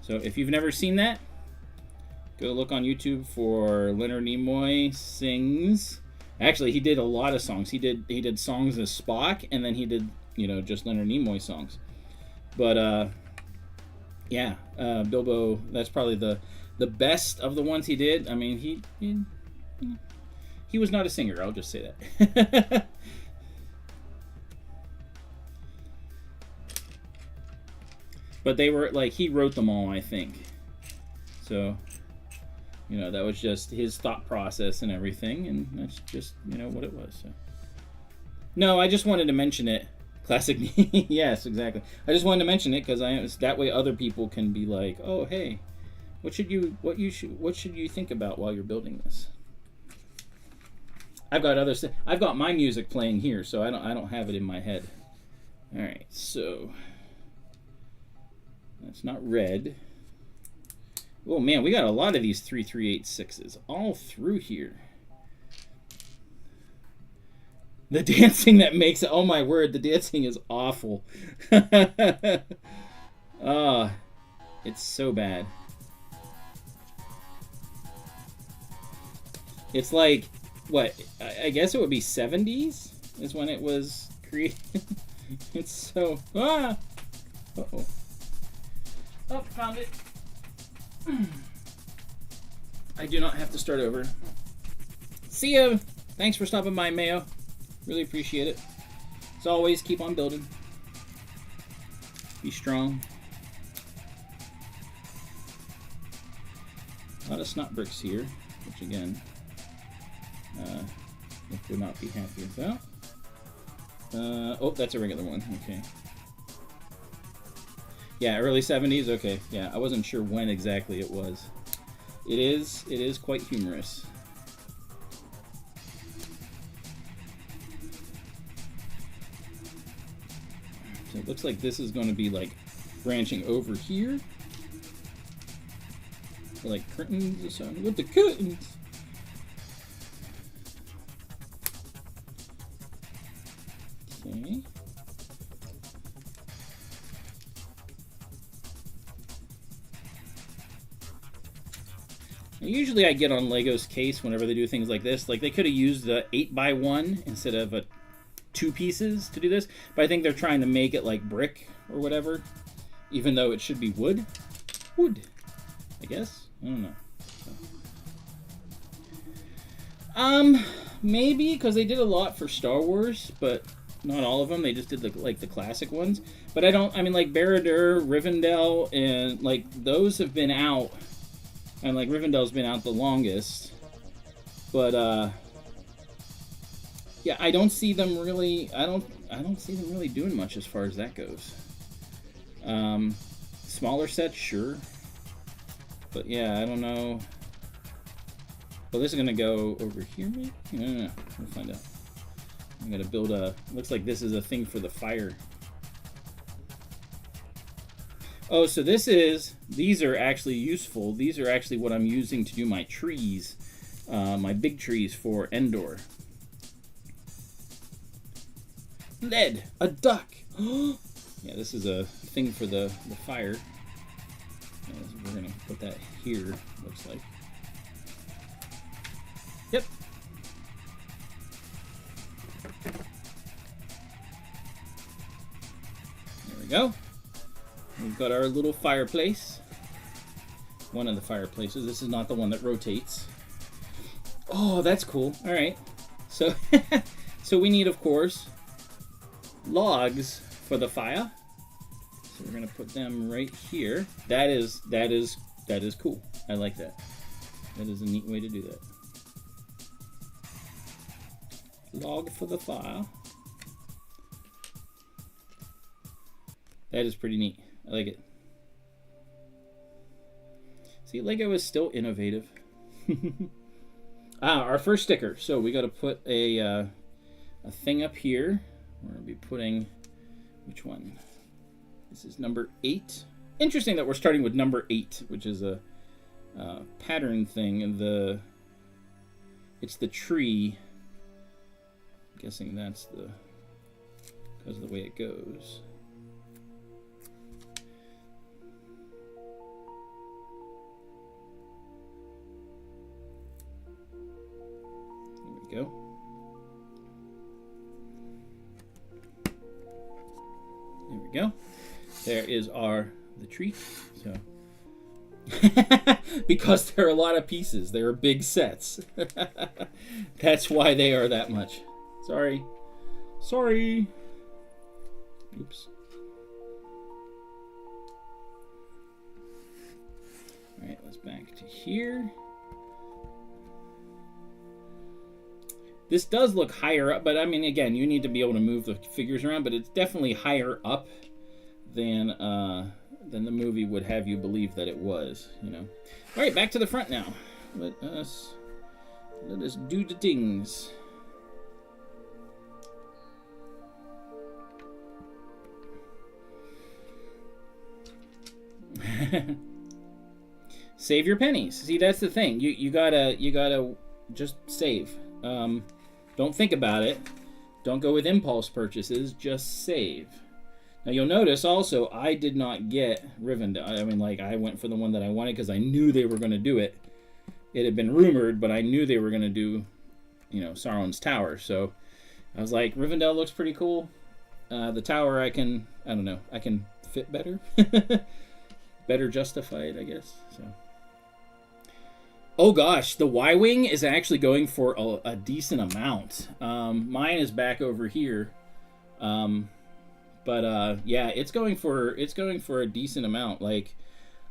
So if you've never seen that, go look on YouTube for Leonard Nimoy sings. Actually, he did a lot of songs. He did songs as Spock, and then he did, you know, just Leonard Nimoy songs. But yeah, Bilbo, that's probably the best of the ones he did. I mean, he was not a singer, I'll just say that. But they were, like, he wrote them all, I think. So, you know, that was just his thought process and everything, and that's just, you know, what it was. So. No, I just wanted to mention it. Classic. Yes, exactly. I just wanted to mention it because that way other people can be like, oh, hey, what should you think about while you're building this? I've got my music playing here, so I don't have it in my head. All right, so that's not red. Oh man, we got a lot of these 3386s all through here. The dancing that makes it, oh my word, the dancing is awful. Oh, it's so bad. It's like, what, I guess it would be 70s is when it was created. It's so, uh-oh. Oh, found it. I do not have to start over. See ya. Thanks for stopping by, Mayo. Really appreciate it. As always, keep on building. Be strong. A lot of snot bricks here, which again, Nick would not be happy about. Oh, that's a regular one. Okay. Yeah, early 70s. Okay. Yeah, I wasn't sure when exactly it was. It is quite humorous. So it looks like this is going to be like branching over here. Or like curtains or something. With the curtains. Okay. Usually I get on Lego's case whenever they do things like this. Like they could have used the 8x1 instead of a 2 pieces to do this. But I think they're trying to make it like brick or whatever. Even though it should be wood. Wood, I guess. I don't know. Maybe because they did a lot for Star Wars, but not all of them. They just did the classic ones. But I mean like Barad-dûr, Rivendell, and like those have been out. And like Rivendell's been out the longest, but yeah, I don't see them really. I don't see them really doing much as far as that goes. Smaller sets, sure, but yeah, I don't know. Well, this is gonna go over here, maybe. No. We'll find out. I'm gonna build a. Looks like this is a thing for the fire. Oh, so these are actually useful. These are actually what I'm using to do my trees, my big trees for Endor. Lead, a duck. Yeah, this is a thing for the fire. Yeah, so we're gonna put that here, looks like. Yep. There we go. We've got our little fireplace. One of the fireplaces. This is not the one that rotates. Oh, that's cool. All right. So, so we need, of course, logs for the fire. So we're gonna put them right here. That is cool. I like that. That is a neat way to do that. Log for the fire. That is pretty neat. I like it. See, Lego is still innovative. Our first sticker. So we got to put a thing up here. We're going to be putting, which one? This is number 8. Interesting that we're starting with number 8, which is a pattern thing. It's the tree. I'm guessing that's because of the way it goes. Go. There we go. There is the tree. So because there are a lot of pieces, there are big sets. That's why they are that much. Sorry. Oops. All right, let's back to here. This does look higher up, but I mean, again, you need to be able to move the figures around, but it's definitely higher up than the movie would have you believe that it was, you know. All right, back to the front now. Let us do the things. Save your pennies. See, that's the thing. You gotta just save. Don't think about it. Don't go with impulse purchases. Just save. Now you'll notice also I did not get Rivendell. I mean, like, I went for the one that I wanted because I knew they were going to do it. It had been rumored, but I knew they were going to do, you know, Sauron's Tower. So I was like, Rivendell looks pretty cool. The tower I can fit better. Better justify it, I guess. So Oh gosh, the Y-wing is actually going for a decent amount. Mine is back over here, but yeah, it's going for a decent amount. Like,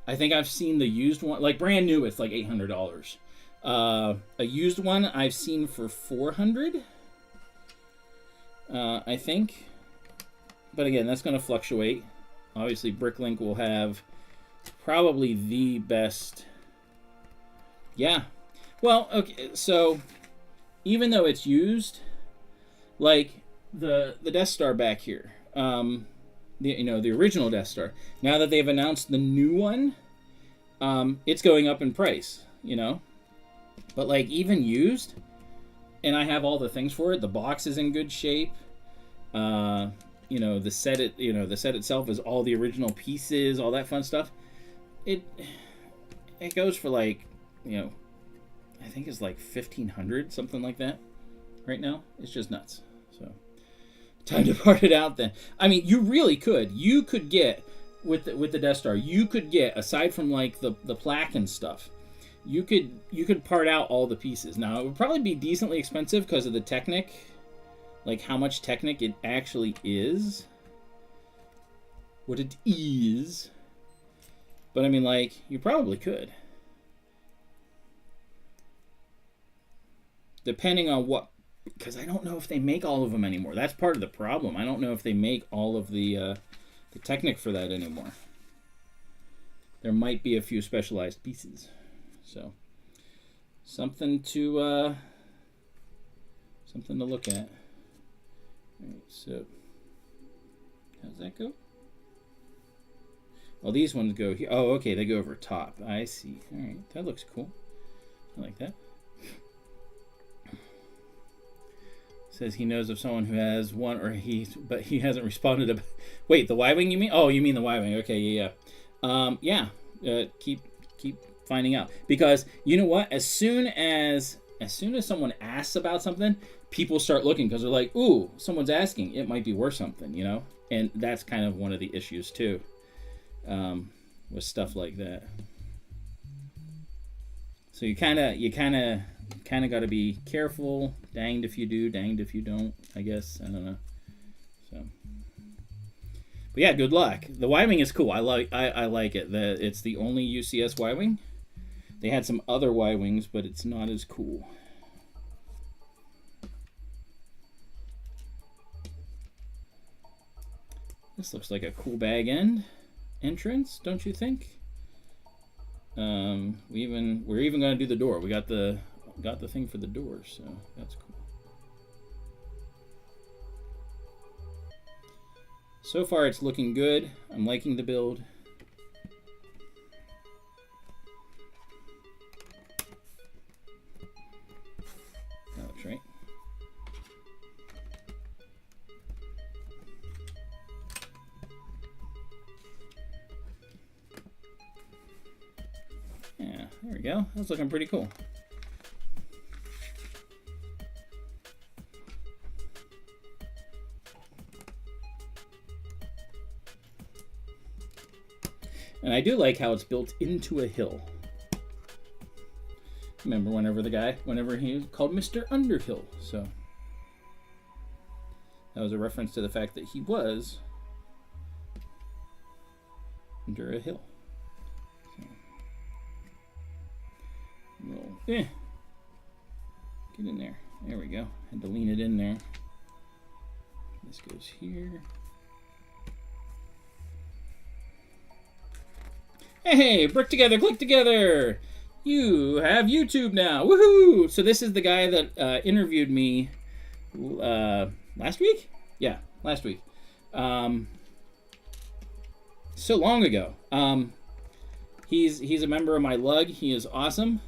I think I've seen the used one, like brand new, it's like $800. A used one I've seen for $400. I think, but again, that's going to fluctuate. Obviously, Bricklink will have probably the best. Yeah. Well, okay, so even though it's used, like the Death Star back here, the original Death Star. Now that they've announced the new one, it's going up in price, But like even used, and I have all the things for it. The box is in good shape. The set itself is all the original pieces, all that fun stuff. It goes for like, I think it's like $1,500, something like that. Right now, it's just nuts. So, time to part it out then. I mean, you really could. You could get with the Death Star. You could get, aside from like the plaque and stuff, you could part out all the pieces. Now it would probably be decently expensive because of the Technic, like how much Technic it actually is. What it is. But I mean, like, you probably could. Depending on what, because I don't know if they make all of them anymore. That's part of the problem. I don't know if they make all of the Technic for that anymore. There might be a few specialized pieces. So, something to look at. All right, so how's that go? Well, these ones go here. Oh, okay, they go over top. I see. All right, that looks cool. I like that. Says he knows of someone who has one, but he hasn't responded to. Wait, the Y-wing you mean? Oh, you mean the Y-wing? Okay, yeah. Keep finding out, because you know what? As soon as someone asks about something, people start looking because they're like, "Ooh, someone's asking. It might be worth something," And that's kind of one of the issues too, with stuff like that. So you kind of got to be careful. Danged if you do, danged if you don't, I guess. I don't know. So, but yeah, good luck. The Y-wing is cool. I like it. It's the only UCS Y-wing. They had some other Y-wings, but it's not as cool. This looks like a cool bag end entrance, don't you think? We're even going to do the door. We got the thing for the door, so that's cool. So far, it's looking good. I'm liking the build. That looks right. Yeah, there we go. That's looking pretty cool. And I do like how it's built into a hill. Remember whenever he was called Mr. Underhill. So that was a reference to the fact that he was under a hill. So, roll. Get in there. There we go. Had to lean it in there. This goes here. Hey, brick together, click together. You have YouTube now. Woohoo! So this is the guy that interviewed me last week? Yeah, last week. So long ago. He's a member of my lug. He is awesome.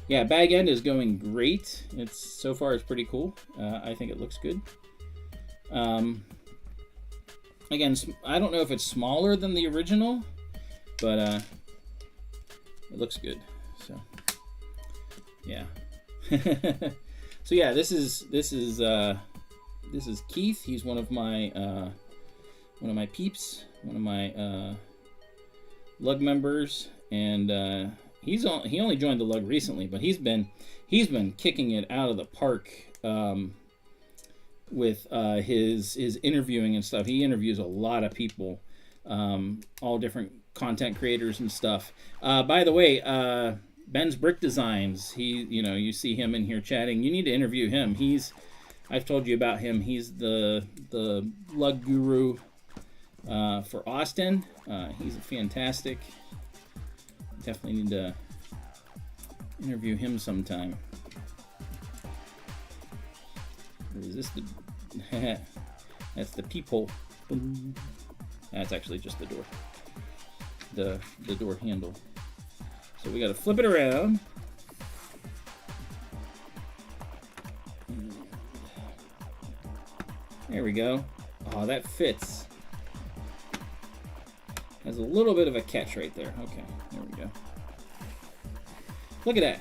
Yeah, bag end is going great. So far it's pretty cool. I think it looks good. Again, I don't know if it's smaller than the original, but it looks good. So yeah. So yeah, this is Keith. He's one of my peeps, one of my lug members, and he only joined the lug recently, but he's been kicking it out of the park with his interviewing and stuff. He interviews a lot of people, all different content creators and stuff. By the way, Ben's Brick Designs. You see him in here chatting. You need to interview him. I've told you about him. He's the lug guru for Austin. He's fantastic. Definitely need to interview him sometime. Or is this the... That's the peephole. That's actually just the door. The door handle. So we got to flip it around. There we go. Oh, that fits. Has a little bit of a catch right there. Okay, there we go. Look at that.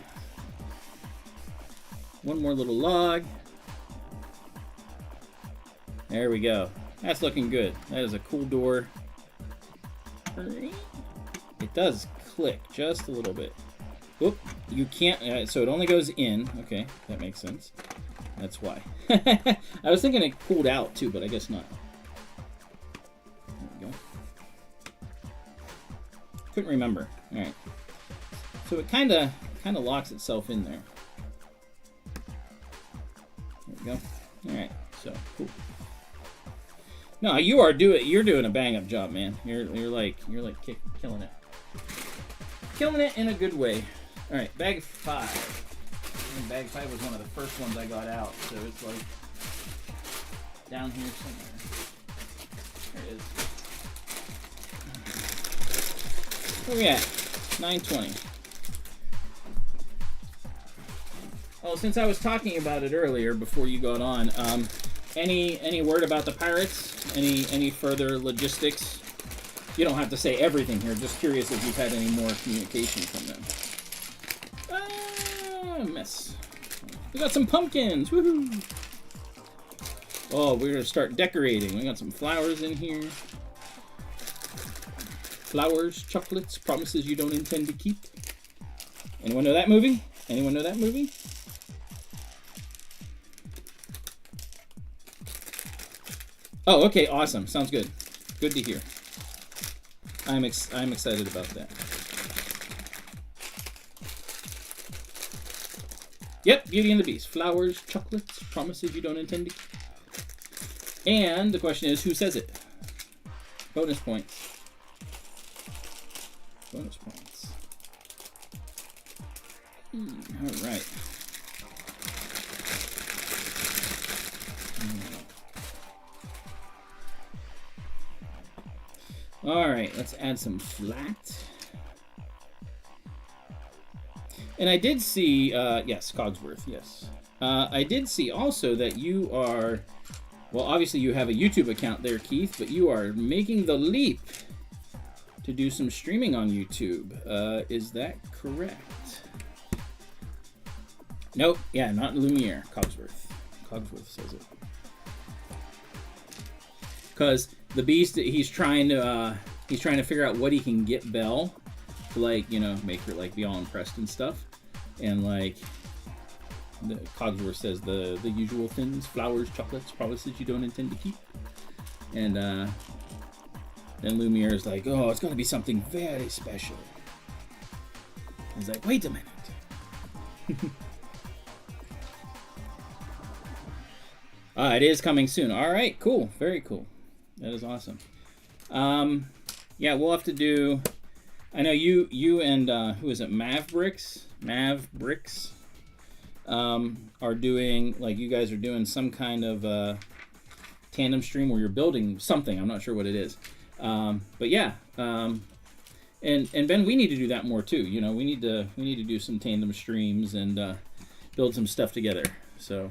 One more little log. There we go. That's looking good. That is a cool door. It does click just a little bit. Oop, you can't, so it only goes in. Okay, that makes sense. That's why. I was thinking it cooled out too, but I guess not. There we go. Couldn't remember. All right. So it kind of locks itself in there. There we go. All right. So cool. No, you're doing a bang up job, man. You're like killing it. Killing it in a good way. All right, bag 5. And bag 5 was one of the first ones I got out, so it's like down here somewhere. There it is. Where we at? 920. Well, since I was talking about it earlier before you got on, any word about the pirates? Any further logistics? You don't have to say everything here. Just curious if you've had any more communication from them. Mess. We got some pumpkins. Woohoo! Oh, we're gonna start decorating. We got some flowers in here. Flowers, chocolates, promises you don't intend to keep. Anyone know that movie? Anyone know that movie? Oh, okay, awesome. Sounds good. Good to hear. I'm excited about that. Yep, Beauty and the Beast. Flowers, chocolates, promises you don't intend to keep. And the question is, who says it? Bonus points. Bonus points. All right. All right, let's add some flat. And I did see, yes, Cogsworth, yes. I did see also that you are, well, obviously you have a YouTube account there, Keith, but you are making the leap to do some streaming on YouTube. Is that correct? Nope, yeah, not Lumiere, Cogsworth. Cogsworth says it. Because the Beast, he's trying to figure out what he can get Belle to, like, you know, make her like be all impressed and stuff. And like the Cogsworth says the usual things: flowers, chocolates, promises you don't intend to keep. And then Lumiere is like, oh, it's gonna be something very special. He's like, wait a minute. It is coming soon. All right, cool, very cool. That is awesome. Yeah, we'll have to do. I know you and who is it? Mavbricks are doing, like, you guys are doing some kind of tandem stream where you're building something. I'm not sure what it is. But yeah. And Ben, we need to do that more too. You know, we need to do some tandem streams and build some stuff together. So.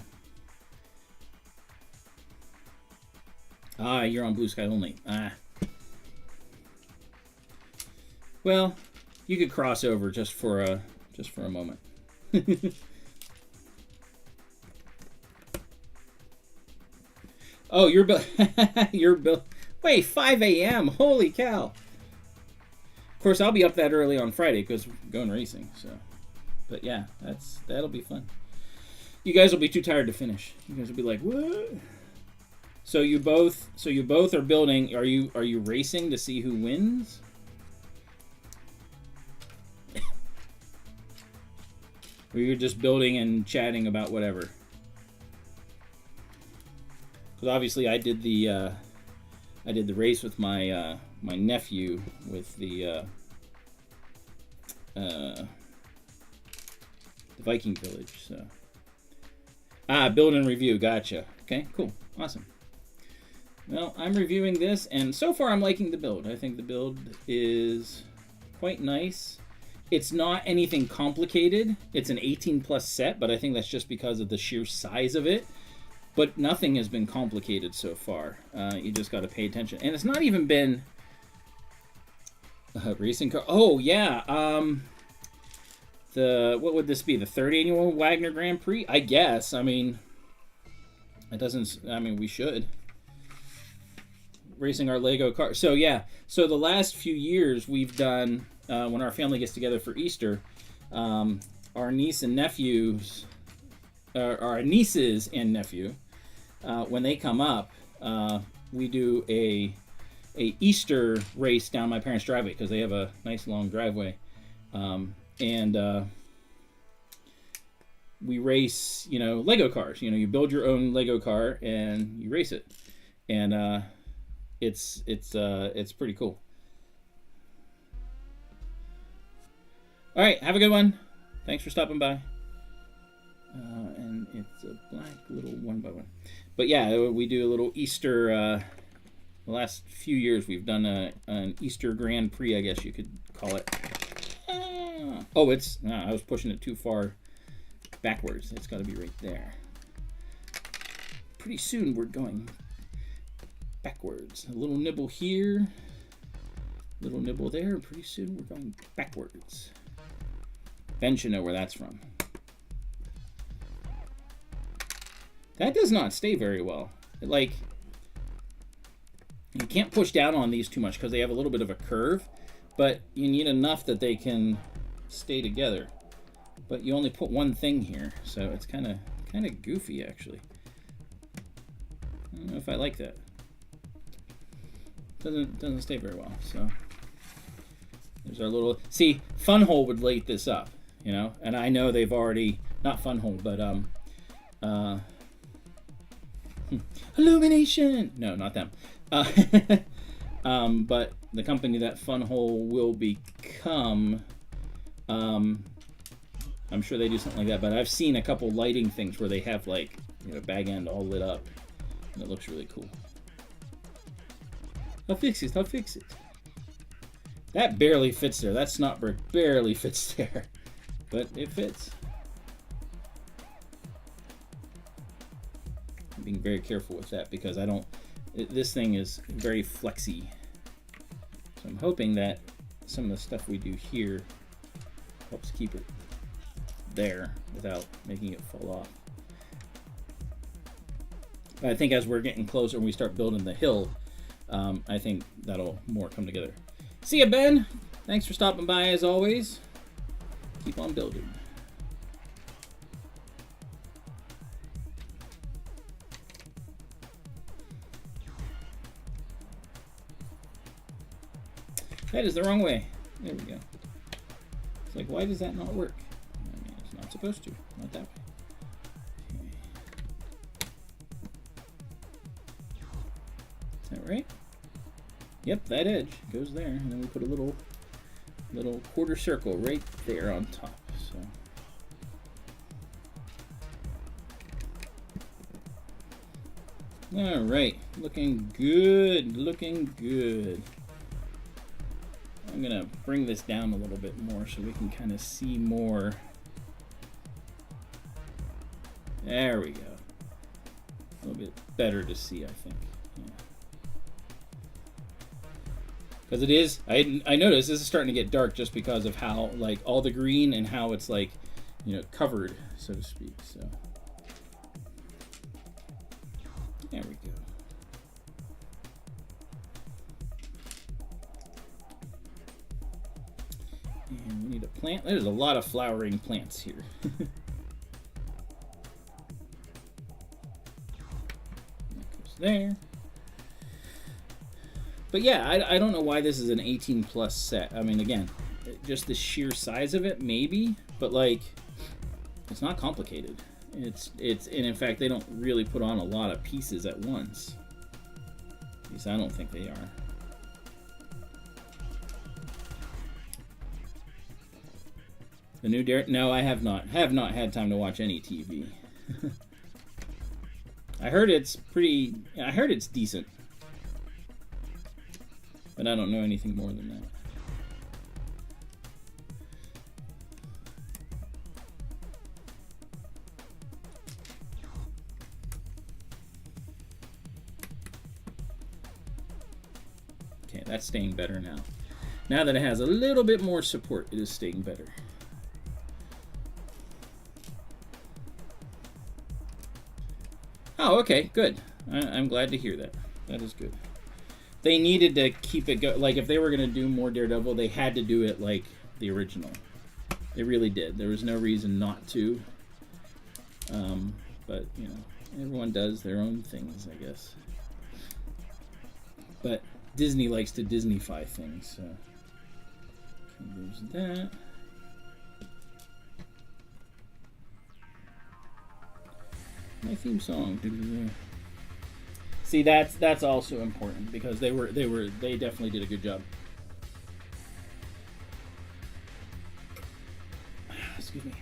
You're on Blue Sky only. Well, you could cross over just for a moment. Oh, you're Wait, 5 a.m. Holy cow! course, I'll be up that early on Friday because we're going racing. So, but yeah, that'll be fun. You guys will be too tired to finish. You guys will be like, what? So you both are building. Are you racing to see who wins? Or you're just building and chatting about whatever? Because obviously I did the race with my my nephew with the Viking village. So build and review. Gotcha. Okay, cool, awesome. Well, I'm reviewing this, and so far I'm liking the build. I think the build is quite nice. It's not anything complicated. It's an 18+ set, but I think that's just because of the sheer size of it. But nothing has been complicated so far. You just got to pay attention. And it's not even been racing car. Oh, yeah. What would this be? The 3rd annual Wagner Grand Prix? I guess. I mean, we should. Racing our Lego car. So, yeah. So the last few years we've done... when our family gets together for Easter, our niece and nephews, our nieces and nephew, when they come up, we do a Easter race down my parents' driveway because they have a nice long driveway, and we race, Lego cars. You build your own Lego car and you race it, and it's pretty cool. All right, have a good one. Thanks for stopping by. And it's a black little 1x1. But yeah, we do a little Easter. The last few years we've done an Easter Grand Prix, I guess you could call it. Oh, I was pushing it too far backwards. It's got to be right there. Pretty soon we're going backwards. A little nibble here. Little nibble there. Pretty soon we're going backwards. Ben should know where that's from. That does not stay very well. You can't push down on these too much because they have a little bit of a curve, but you need enough that they can stay together. But you only put one thing here, so it's kind of goofy actually. I don't know if I like that. Doesn't stay very well. So there's our little. See, Funhole would light this up. And I know they've already, not Funhole, but Illumination. No, not them. But the company that Funhole will become, I'm sure they do something like that. But I've seen a couple lighting things where they have bag end all lit up, and it looks really cool. I'll fix it. That barely fits there. That snot brick barely fits there. But it fits. I'm being very careful with that because this thing is very flexy. So I'm hoping that some of the stuff we do here helps keep it there without making it fall off. But I think as we're getting closer and we start building the hill, I think that'll more come together. See ya, Ben. Thanks for stopping by as always. Keep on building. That is the wrong way. There we go. It's like, why does that not work? I mean, it's not supposed to. Not that way. Okay. Is that right? Yep, that edge goes there, and then we put a little quarter circle right there on top. So all right, looking good. I'm gonna bring this down a little bit more so we can kind of see more. There we go. A little bit better to see, I think. Because it is, I noticed this is starting to get dark just because of how, all the green and how it's, covered, so to speak. So, there we go. And we need a plant. There's a lot of flowering plants here. That goes there. But yeah, I don't know why this is an 18 plus set. I mean, again, just the sheer size of it, maybe, but like, it's not complicated. And in fact, they don't really put on a lot of pieces at once. At least I don't think they are. The new Dare? No, I have not. Have not had time to watch any TV. I heard it's pretty. I heard it's decent, but I don't know anything more than that. Okay, that's staying better now. Now that it has a little bit more support, it is staying better. Oh, okay, good. I'm glad to hear that. That is good. They needed to keep it go. Like, if they were going to do more Daredevil, they had to do it like the original. They really did. There was no reason not to. But, you know, everyone does their own things, I guess. But Disney likes to Disneyfy things, so. There's that. My theme song. See, that's also important because they definitely did a good job. Excuse me.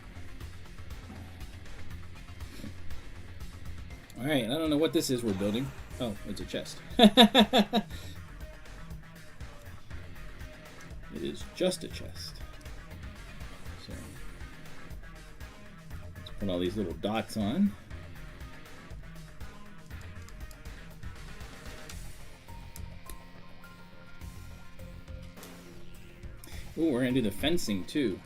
All right, I don't know what this is we're building. Oh, it's a chest. It is just a chest. So let's put all these little dots on. Ooh, we're gonna do the fencing too.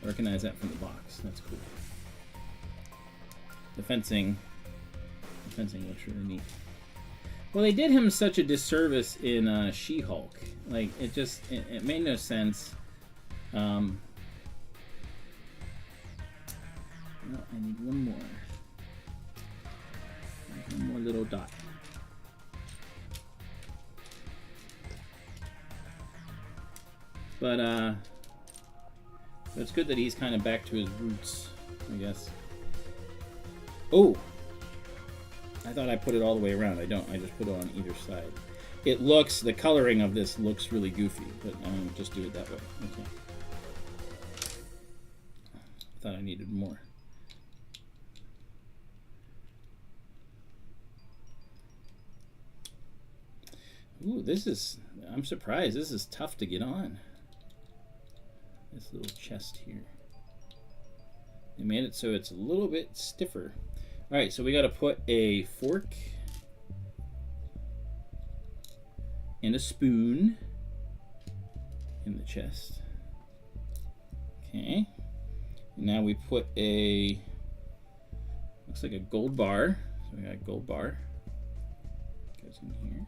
I recognize that from the box. That's cool. The fencing looks really neat. Well, they did him such a disservice in She-Hulk. Like, it made no sense. No, I need one more. One more little dot. But it's good that he's kind of back to his roots, I guess. Oh! I thought I put it all the way around. I don't. I just put it on either side. It looks, the coloring of this looks really goofy, but I'm going to just do it that way. Okay. I thought I needed more. Ooh, this is, I'm surprised. This is tough to get on. This little chest here. They made it so it's a little bit stiffer. All right, so we got to put a fork and a spoon in the chest. Okay. Now we put a, looks like a gold bar. So we got a gold bar. Goes in here.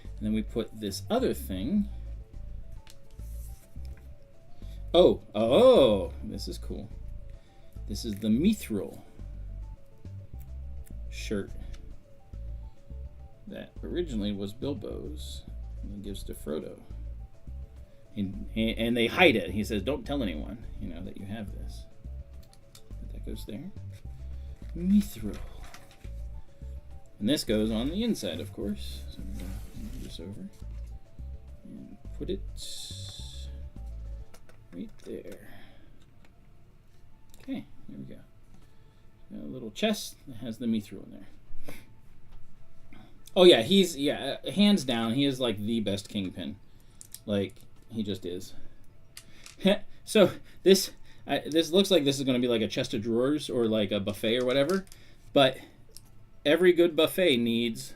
And then we put this other thing. Oh, this is cool. This is the Mithril shirt that originally was Bilbo's and he gives to Frodo. And they hide it. He says, don't tell anyone, you know, that you have this. But that goes there. Mithril. And this goes on the inside, of course. So I'm going to move this over and put it right there. Okay, there we go. Got a little chest that has the Mithril in there. Oh yeah, hands down, he is like the best Kingpin. Like, he just is. So this looks like this is going to be like a chest of drawers or like a buffet or whatever, but every good buffet needs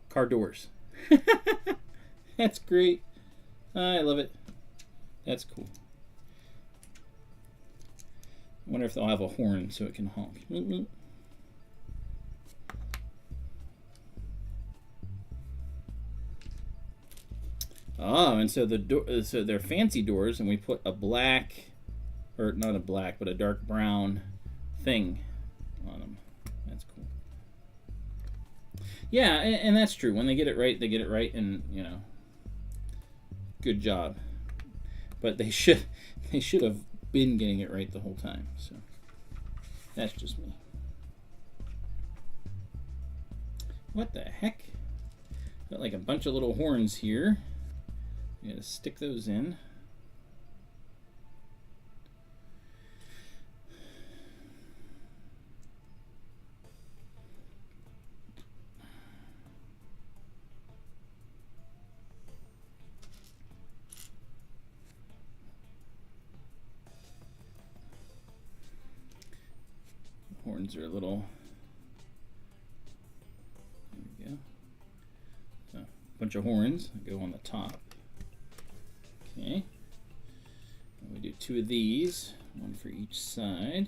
car doors. That's great. I love it. That's cool. I wonder if they'll have a horn so it can honk. Oh, and so the door, so they're fancy doors, and we put a black, or not a black, but a dark brown thing on them. That's cool. Yeah, and that's true. When they get it right, they get it right, and you know, good job. But they should have been getting it right the whole time. So that's just me. What the heck? Got like a bunch of little horns here. You gotta stick those in. Horns are a little. There we go. So, a bunch of horns go on the top. Okay. And we do 2 of these, one for each side.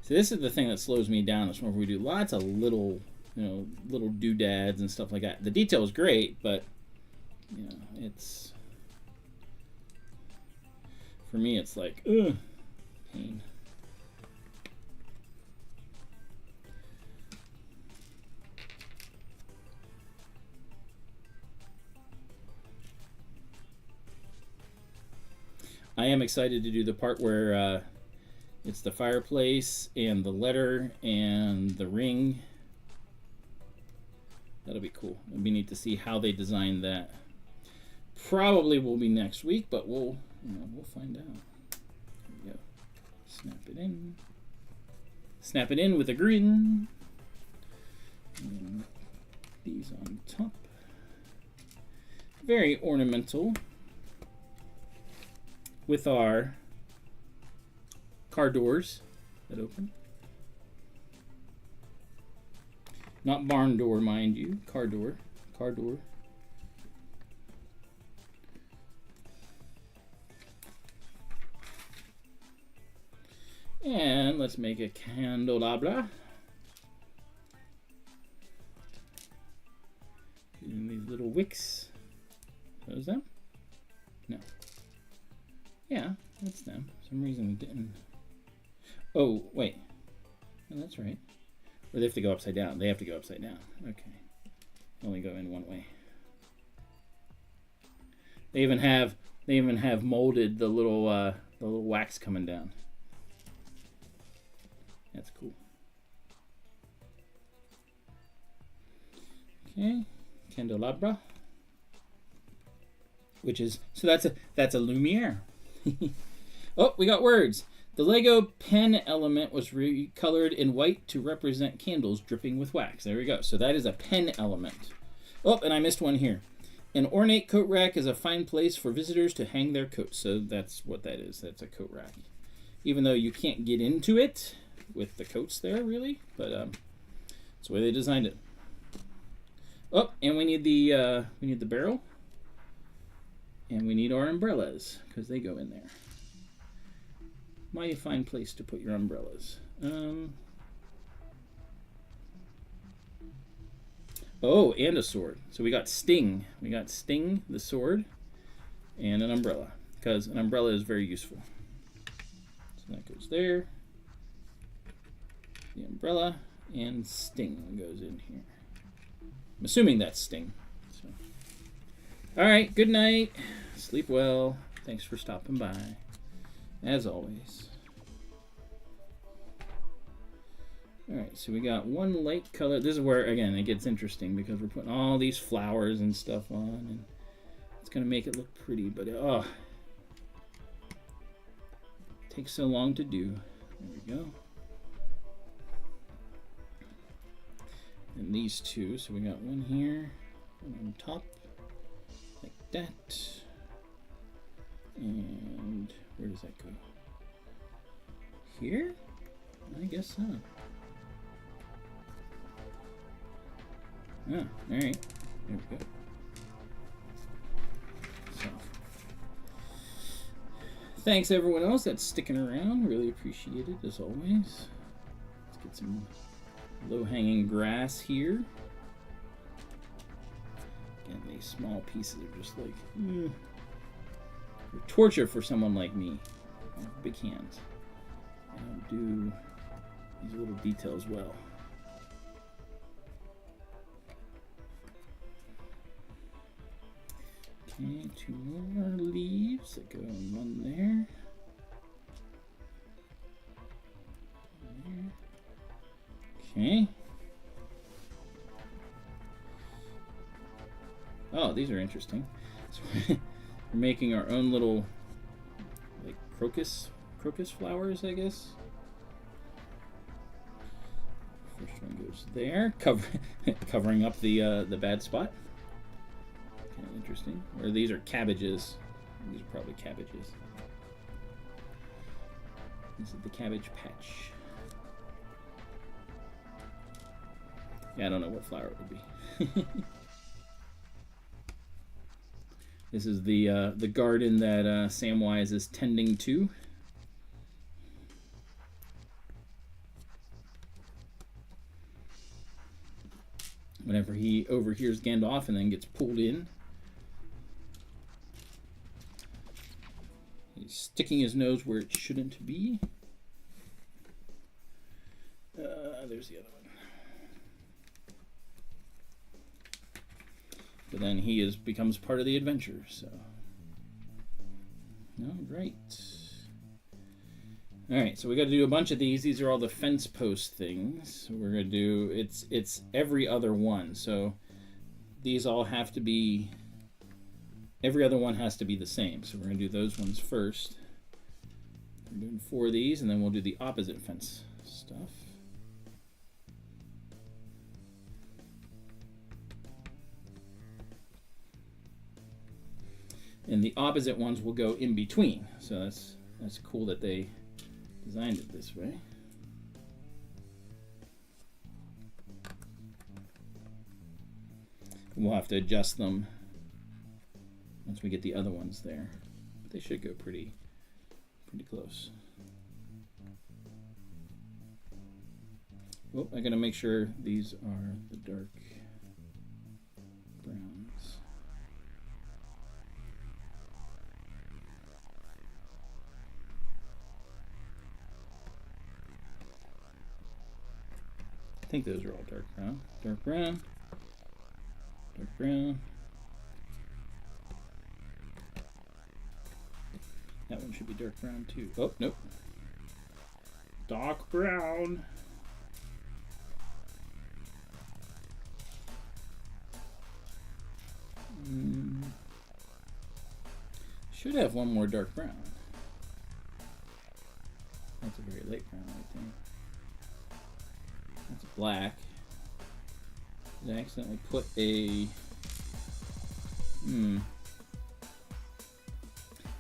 So this is the thing that slows me down. Is whenever we do lots of little, you know, little doodads and stuff like that. The detail is great, but you know, it's. For me, it's like, ugh, pain. I am excited to do the part where it's the fireplace and the letter and the ring. That'll be cool. It'll be neat to see how they designed that. Probably will be next week, but we'll find out. There we go. Snap it in. Snap it in with a grin. And these on top. Very ornamental. With our car doors that open. Not barn door, mind you. Car door. Car door. And let's make a candelabra. Using these little wicks. Those them? No. Yeah, that's them. For some reason we didn't. Oh, wait. Oh, that's right. Or they have to go upside down. They have to go upside down. Okay. Only go in one way. They even have molded the little wax coming down. That's cool. Okay, candelabra, which is so that's a Lumiere. Oh, we got words. The Lego pen element was recolored in white to represent candles dripping with wax. There we go. So that is a pen element. Oh, and I missed one here. An ornate coat rack is a fine place for visitors to hang their coats. So that's what that is. That's a coat rack. Even though you can't get into it with the coats there, really, but that's the way they designed it. Oh, and we need the barrel, and we need our umbrellas because they go in there. Mighty fine place to put your umbrellas. Oh, and a sword. So we got Sting. We got Sting, the sword, and an umbrella because an umbrella is very useful. So that goes there. The umbrella and Sting goes in here. I'm assuming that's Sting. So. All right, good night. Sleep well. Thanks for stopping by, as always. All right, so we got one light color. This is where, again, it gets interesting because we're putting all these flowers and stuff on, and it's going to make it look pretty, but oh, it takes so long to do. There we go. And these two, so we got one here, one on top, like that. And where does that go? Here? I guess so. Oh, alright. There we go. So, thanks everyone else that's sticking around. Really appreciate it, as always. Let's get some low-hanging grass here. And these small pieces are just like torture for someone like me. I have big hands. I don't do these little details well. Okay, 2 more leaves that go in one there. Okay. Oh, these are interesting. So we're making our own little, like, crocus flowers, I guess. First one goes there, covering up the bad spot. Kind of interesting. Or these are cabbages. These are probably cabbages. This is the cabbage patch. Yeah, I don't know what flower it would be. This is the garden that Samwise is tending to. Whenever he overhears Gandalf and then gets pulled in. He's sticking his nose where it shouldn't be. There's the other one. But then he becomes part of the adventure, so. All right. All right, so we got to do a bunch of these. These are all the fence post things. So we're going to do, it's every other one. So these all have to be, every other one has to be the same. So we're going to do those ones first. We're doing 4 of these, and then we'll do the opposite fence stuff. And the opposite ones will go in between. So that's cool that they designed it this way. We'll have to adjust them once we get the other ones there. But they should go pretty close. Oh, I gotta make sure these are the dark browns. I think those are all dark brown. Dark brown. Dark brown. That one should be dark brown too. Oh, nope. Dark brown. Should have one more dark brown. That's a very light brown right there. That's black. I accidentally put a...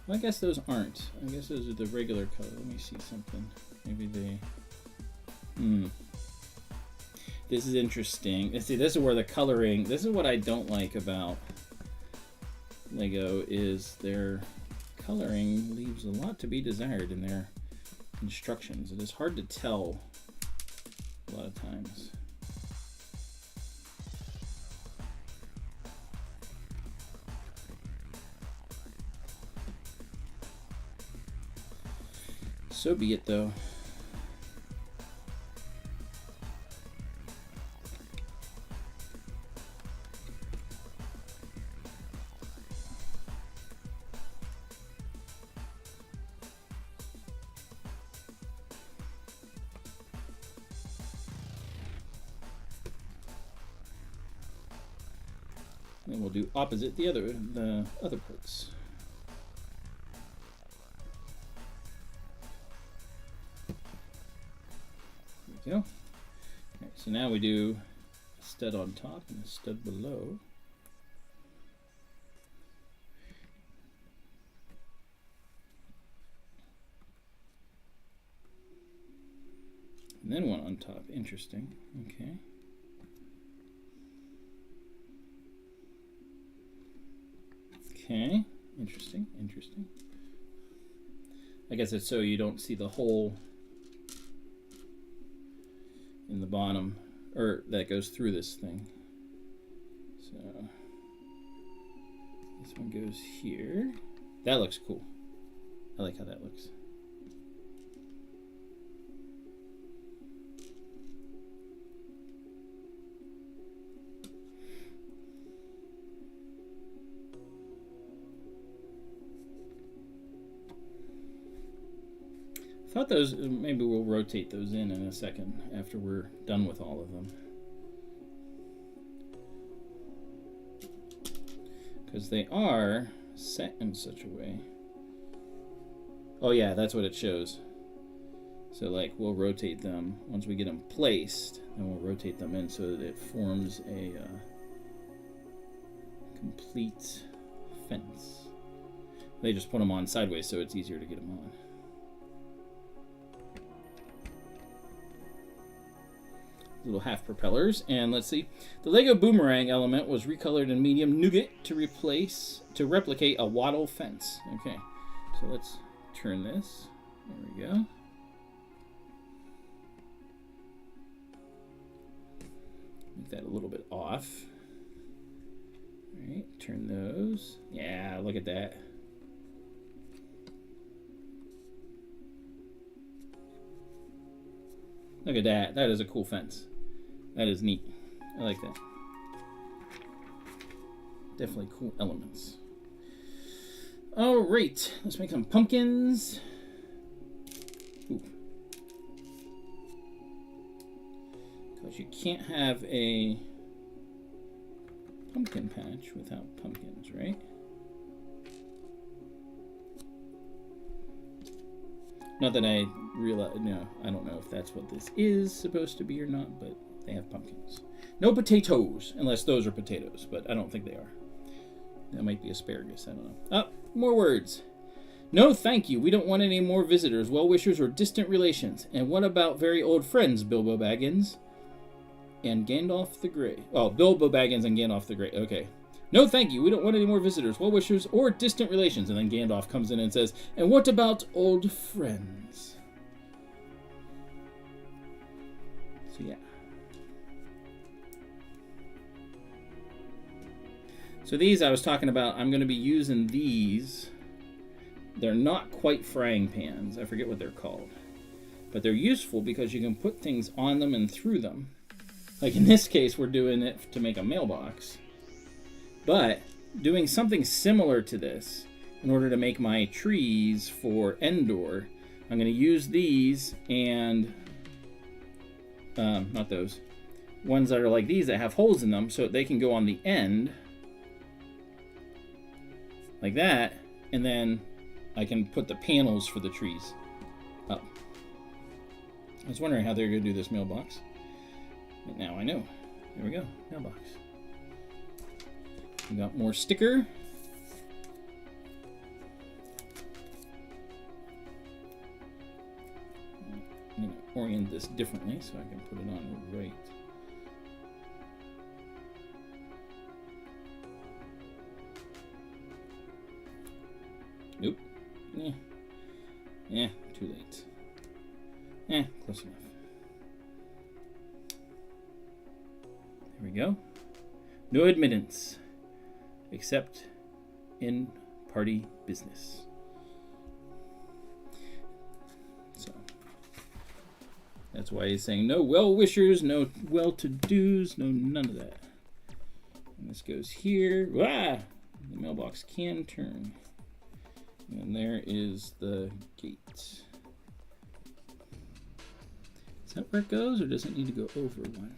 Well, I guess those aren't. I guess those are the regular color. Let me see something. Maybe they... This is interesting. See, this is where the coloring... This is what I don't like about Lego, is their coloring leaves a lot to be desired in their instructions. It is hard to tell a lot of times. So be it, though. Then we'll do opposite the other parts. There we go. Alright, so now we do a stud on top and a stud below. And then one on top. Interesting. Okay. Okay, interesting, interesting. I guess it's so you don't see the hole in the bottom, or that goes through this thing. So, This one goes here. That looks cool. I like how that looks. I thought those, maybe we'll rotate those in a second after we're done with all of them. Because they are set in such a way. Oh yeah, that's what it shows. So like we'll rotate them once we get them placed, and we'll rotate them in so that it forms a complete fence. They just put them on sideways so it's easier to get them on. Little half propellers, and let's see. The Lego boomerang element was recolored in medium nougat to replicate a wattle fence. Okay, so let's turn this. There we go. Make that a little bit off. All right, turn those. Yeah, look at that. Look at that. That is a cool fence. That is neat. I like that. Definitely cool elements. All right, let's make some pumpkins. Ooh. Because you can't have a pumpkin patch without pumpkins, right? Not that I realize, no, I don't know if that's what this is supposed to be or not, but they have pumpkins. No potatoes, unless those are potatoes, but I don't think they are. That might be asparagus, I don't know. Oh, more words. No, thank you. We don't want any more visitors, well-wishers, or distant relations. And what about very old friends, Bilbo Baggins and Gandalf the Grey? Oh, Bilbo Baggins and Gandalf the Grey. Okay. No, thank you. We don't want any more visitors, well-wishers, or distant relations. And then Gandalf comes in and says, and what about old friends? So, yeah. So these I was talking about, I'm going to be using these. They're not quite frying pans. I forget what they're called. But they're useful because you can put things on them and through them. Like in this case, we're doing it to make a mailbox. But doing something similar to this in order to make my trees for Endor, I'm going to use these and, not those, ones that are like these that have holes in them so they can go on the end. Like that, and then I can put the panels for the trees up. I was wondering how they're going to do this mailbox. But now I know. There we go, mailbox. We got more sticker. I'm going to orient this differently so I can put it on right. Nope. Yeah, too late. Close enough. There we go. No admittance, except in party business. So, that's why he's saying no well-wishers, no well-to-dos, no none of that. And this goes here. Ah! The mailbox can turn. And there is the gate. Is that where it goes, or does it need to go over one?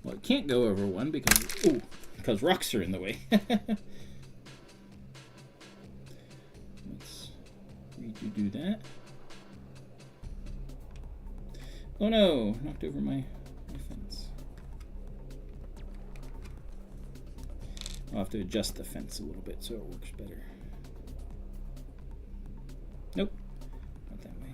Well, it can't go over one because rocks are in the way. Let's redo that. Oh no, knocked over my fence. I'll have to adjust the fence a little bit so it works better. Nope, not that way.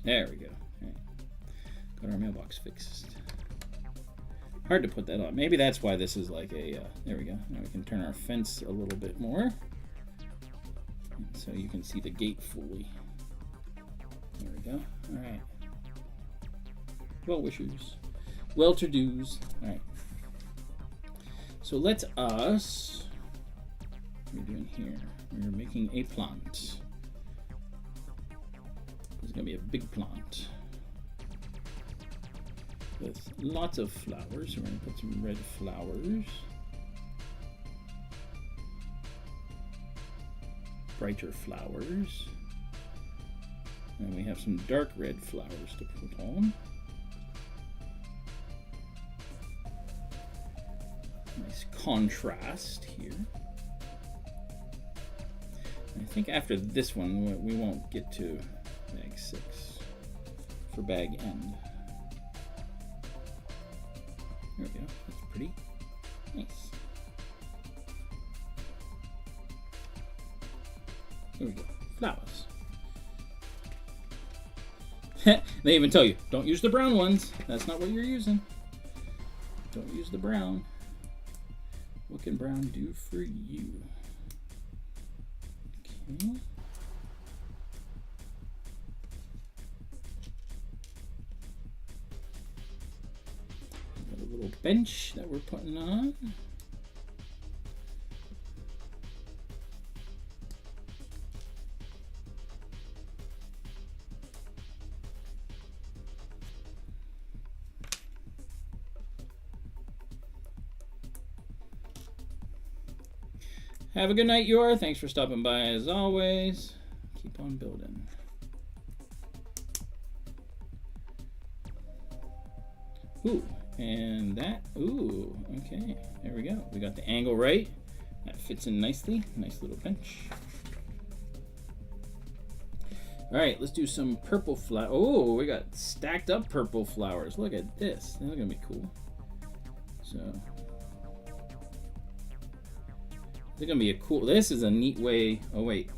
There we go. All right. Got our mailbox fixed. Hard to put that on. Maybe that's why this is like a, there we go. Now we can turn our fence a little bit more. So you can see the gate fully. There we go. All right. Well wishers. Well-to-dos. All right. So let us, what are we doing here? We're making a plant. This is going to be a big plant with lots of flowers. So we're going to put some red flowers. Brighter flowers. And we have some dark red flowers to put on. Nice contrast here. I think after this one, we won't get to bag 6 for bag end. There we go. That's pretty nice. There we go. Flowers. They even tell you, don't use the brown ones. That's not what you're using. Don't use the brown. What can brown do for you? Okay. Got a little bench that we're putting on. Have a good night, Yor. Thanks for stopping by as always. Keep on building. Ooh, and that, ooh, okay. There we go. We got the angle right. That fits in nicely. Nice little bench. All right, let's do some purple flower. Oh, we got stacked up purple flowers. Look at this. They're gonna be cool. So, it's gonna be a cool, this is a neat way, oh wait.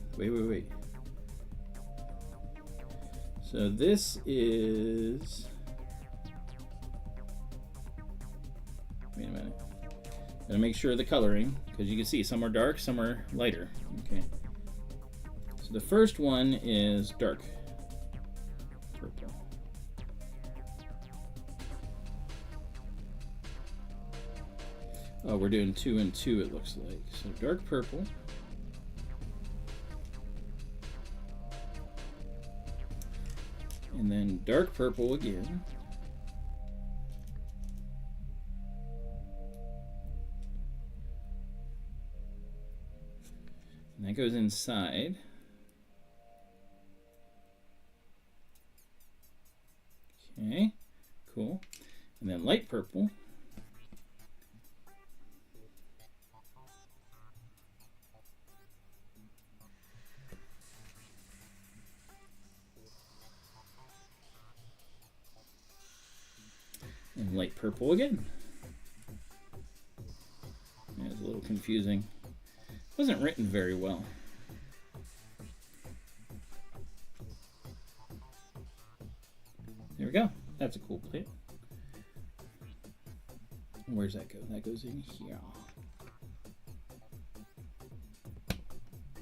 So this is, wait a minute. Gotta make sure of the coloring, because you can see some are dark, some are lighter. Okay. So the first one is dark purple. Oh, we're doing 2 and 2, it looks like. So dark purple. And then dark purple again. And that goes inside. Okay, cool. And then light purple. And light purple again. Yeah, it's a little confusing. It wasn't written very well. There we go. That's a cool plate. Where's that go? That goes in here.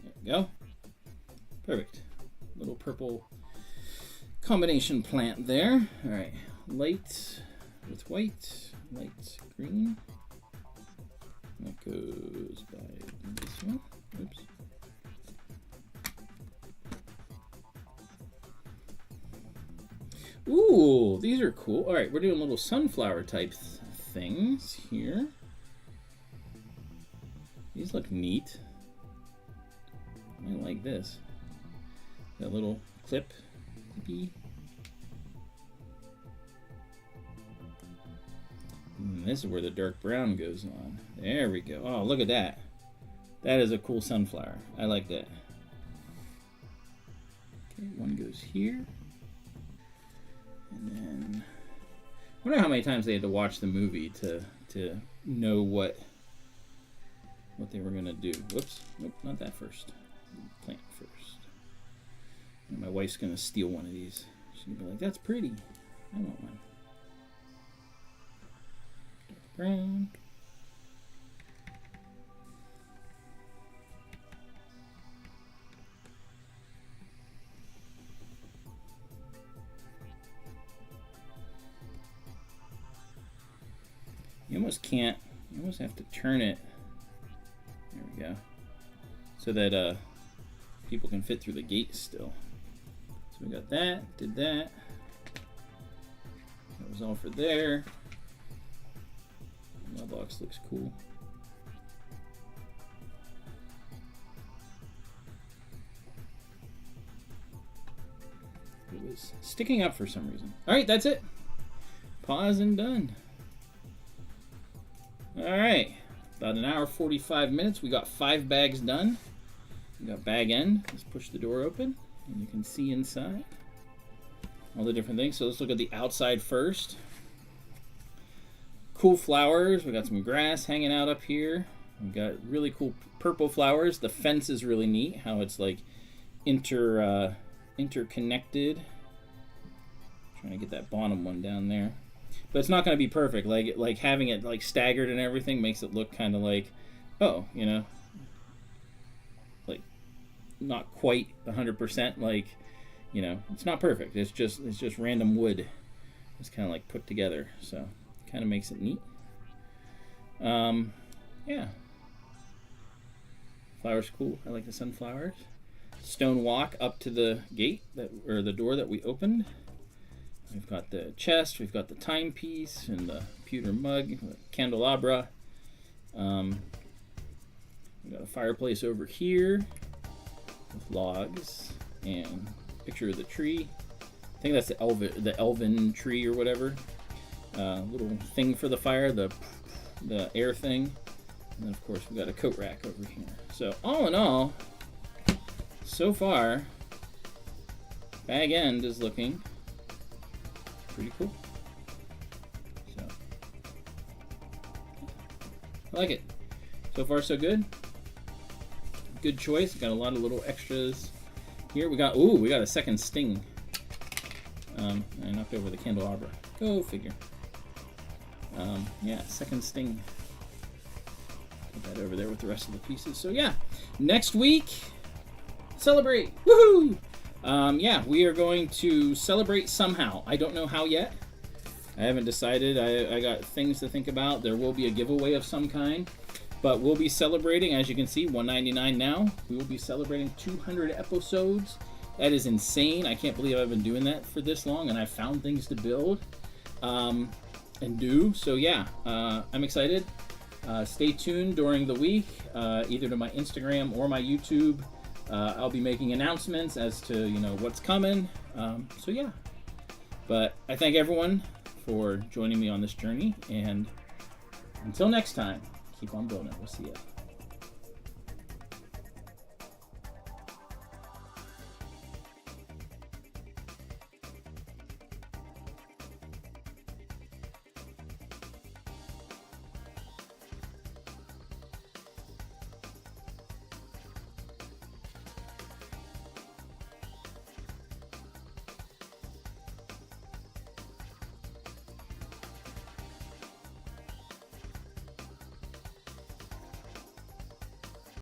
There we go. Perfect. Little purple combination plant there. All right. Light with white, light green. That goes by this one. Oops. Ooh, these are cool. All right, we're doing little sunflower type things here. These look neat. I like this. That little clip. And this is where the dark brown goes on. There we go. Oh, look at that. That is a cool sunflower. I like that. Okay, one goes here. And then I wonder how many times they had to watch the movie to know what they were gonna do. Whoops, nope, not that first. Plant first. And my wife's gonna steal one of these. She's gonna be like, "That's pretty. I want one." Dark brown. almost can't, you almost have to turn it. There we go. So that people can fit through the gate still. So we got that, did that. That was all for there. Mailbox looks cool. It was sticking up for some reason. All right, that's it. Pause and done. All right, about an hour 45 minutes. We got 5 bags done. We got bag end. Let's push the door open, and you can see inside all the different things. So let's look at the outside first. Cool flowers. We got some grass hanging out up here. We got really cool purple flowers. The fence is really neat. How it's like interconnected. Trying to get that bottom one down there, but it's not going to be perfect. Like having it like staggered and everything makes it look kind of like, oh, you know, like not quite 100%. Like, you know, it's not perfect. It's just random wood. It's kind of like put together, so kind of makes it neat. Yeah, flowers cool. I like the sunflowers. Stone walk up to the gate or the door that we opened. We've got the chest, we've got the timepiece and the pewter mug, the candelabra. We've got a fireplace over here with logs and picture of the tree. I think that's the elven tree or whatever. Little thing for the fire, the air thing. And then of course we've got a coat rack over here. So all in all, so far, bag end is looking pretty cool. So I like it. So far so good. Good choice. Got a lot of little extras here. We got a second sting. I knocked over the candelabra. Go figure. Yeah, second sting. Put that over there with the rest of the pieces. So yeah, next week, celebrate. Woohoo! Yeah, we are going to celebrate somehow. I don't know how yet. I haven't decided. I got things to think about. There will be a giveaway of some kind. But we'll be celebrating, as you can see, $1.99 now. We will be celebrating 200 episodes. That is insane. I can't believe I've been doing that for this long, and I've found things to build and do. So yeah, I'm excited. Stay tuned during the week, either to my Instagram or my YouTube. I'll be making announcements as to, you know, what's coming. So yeah, but I thank everyone for joining me on this journey, and until next time, keep on building. We'll see ya.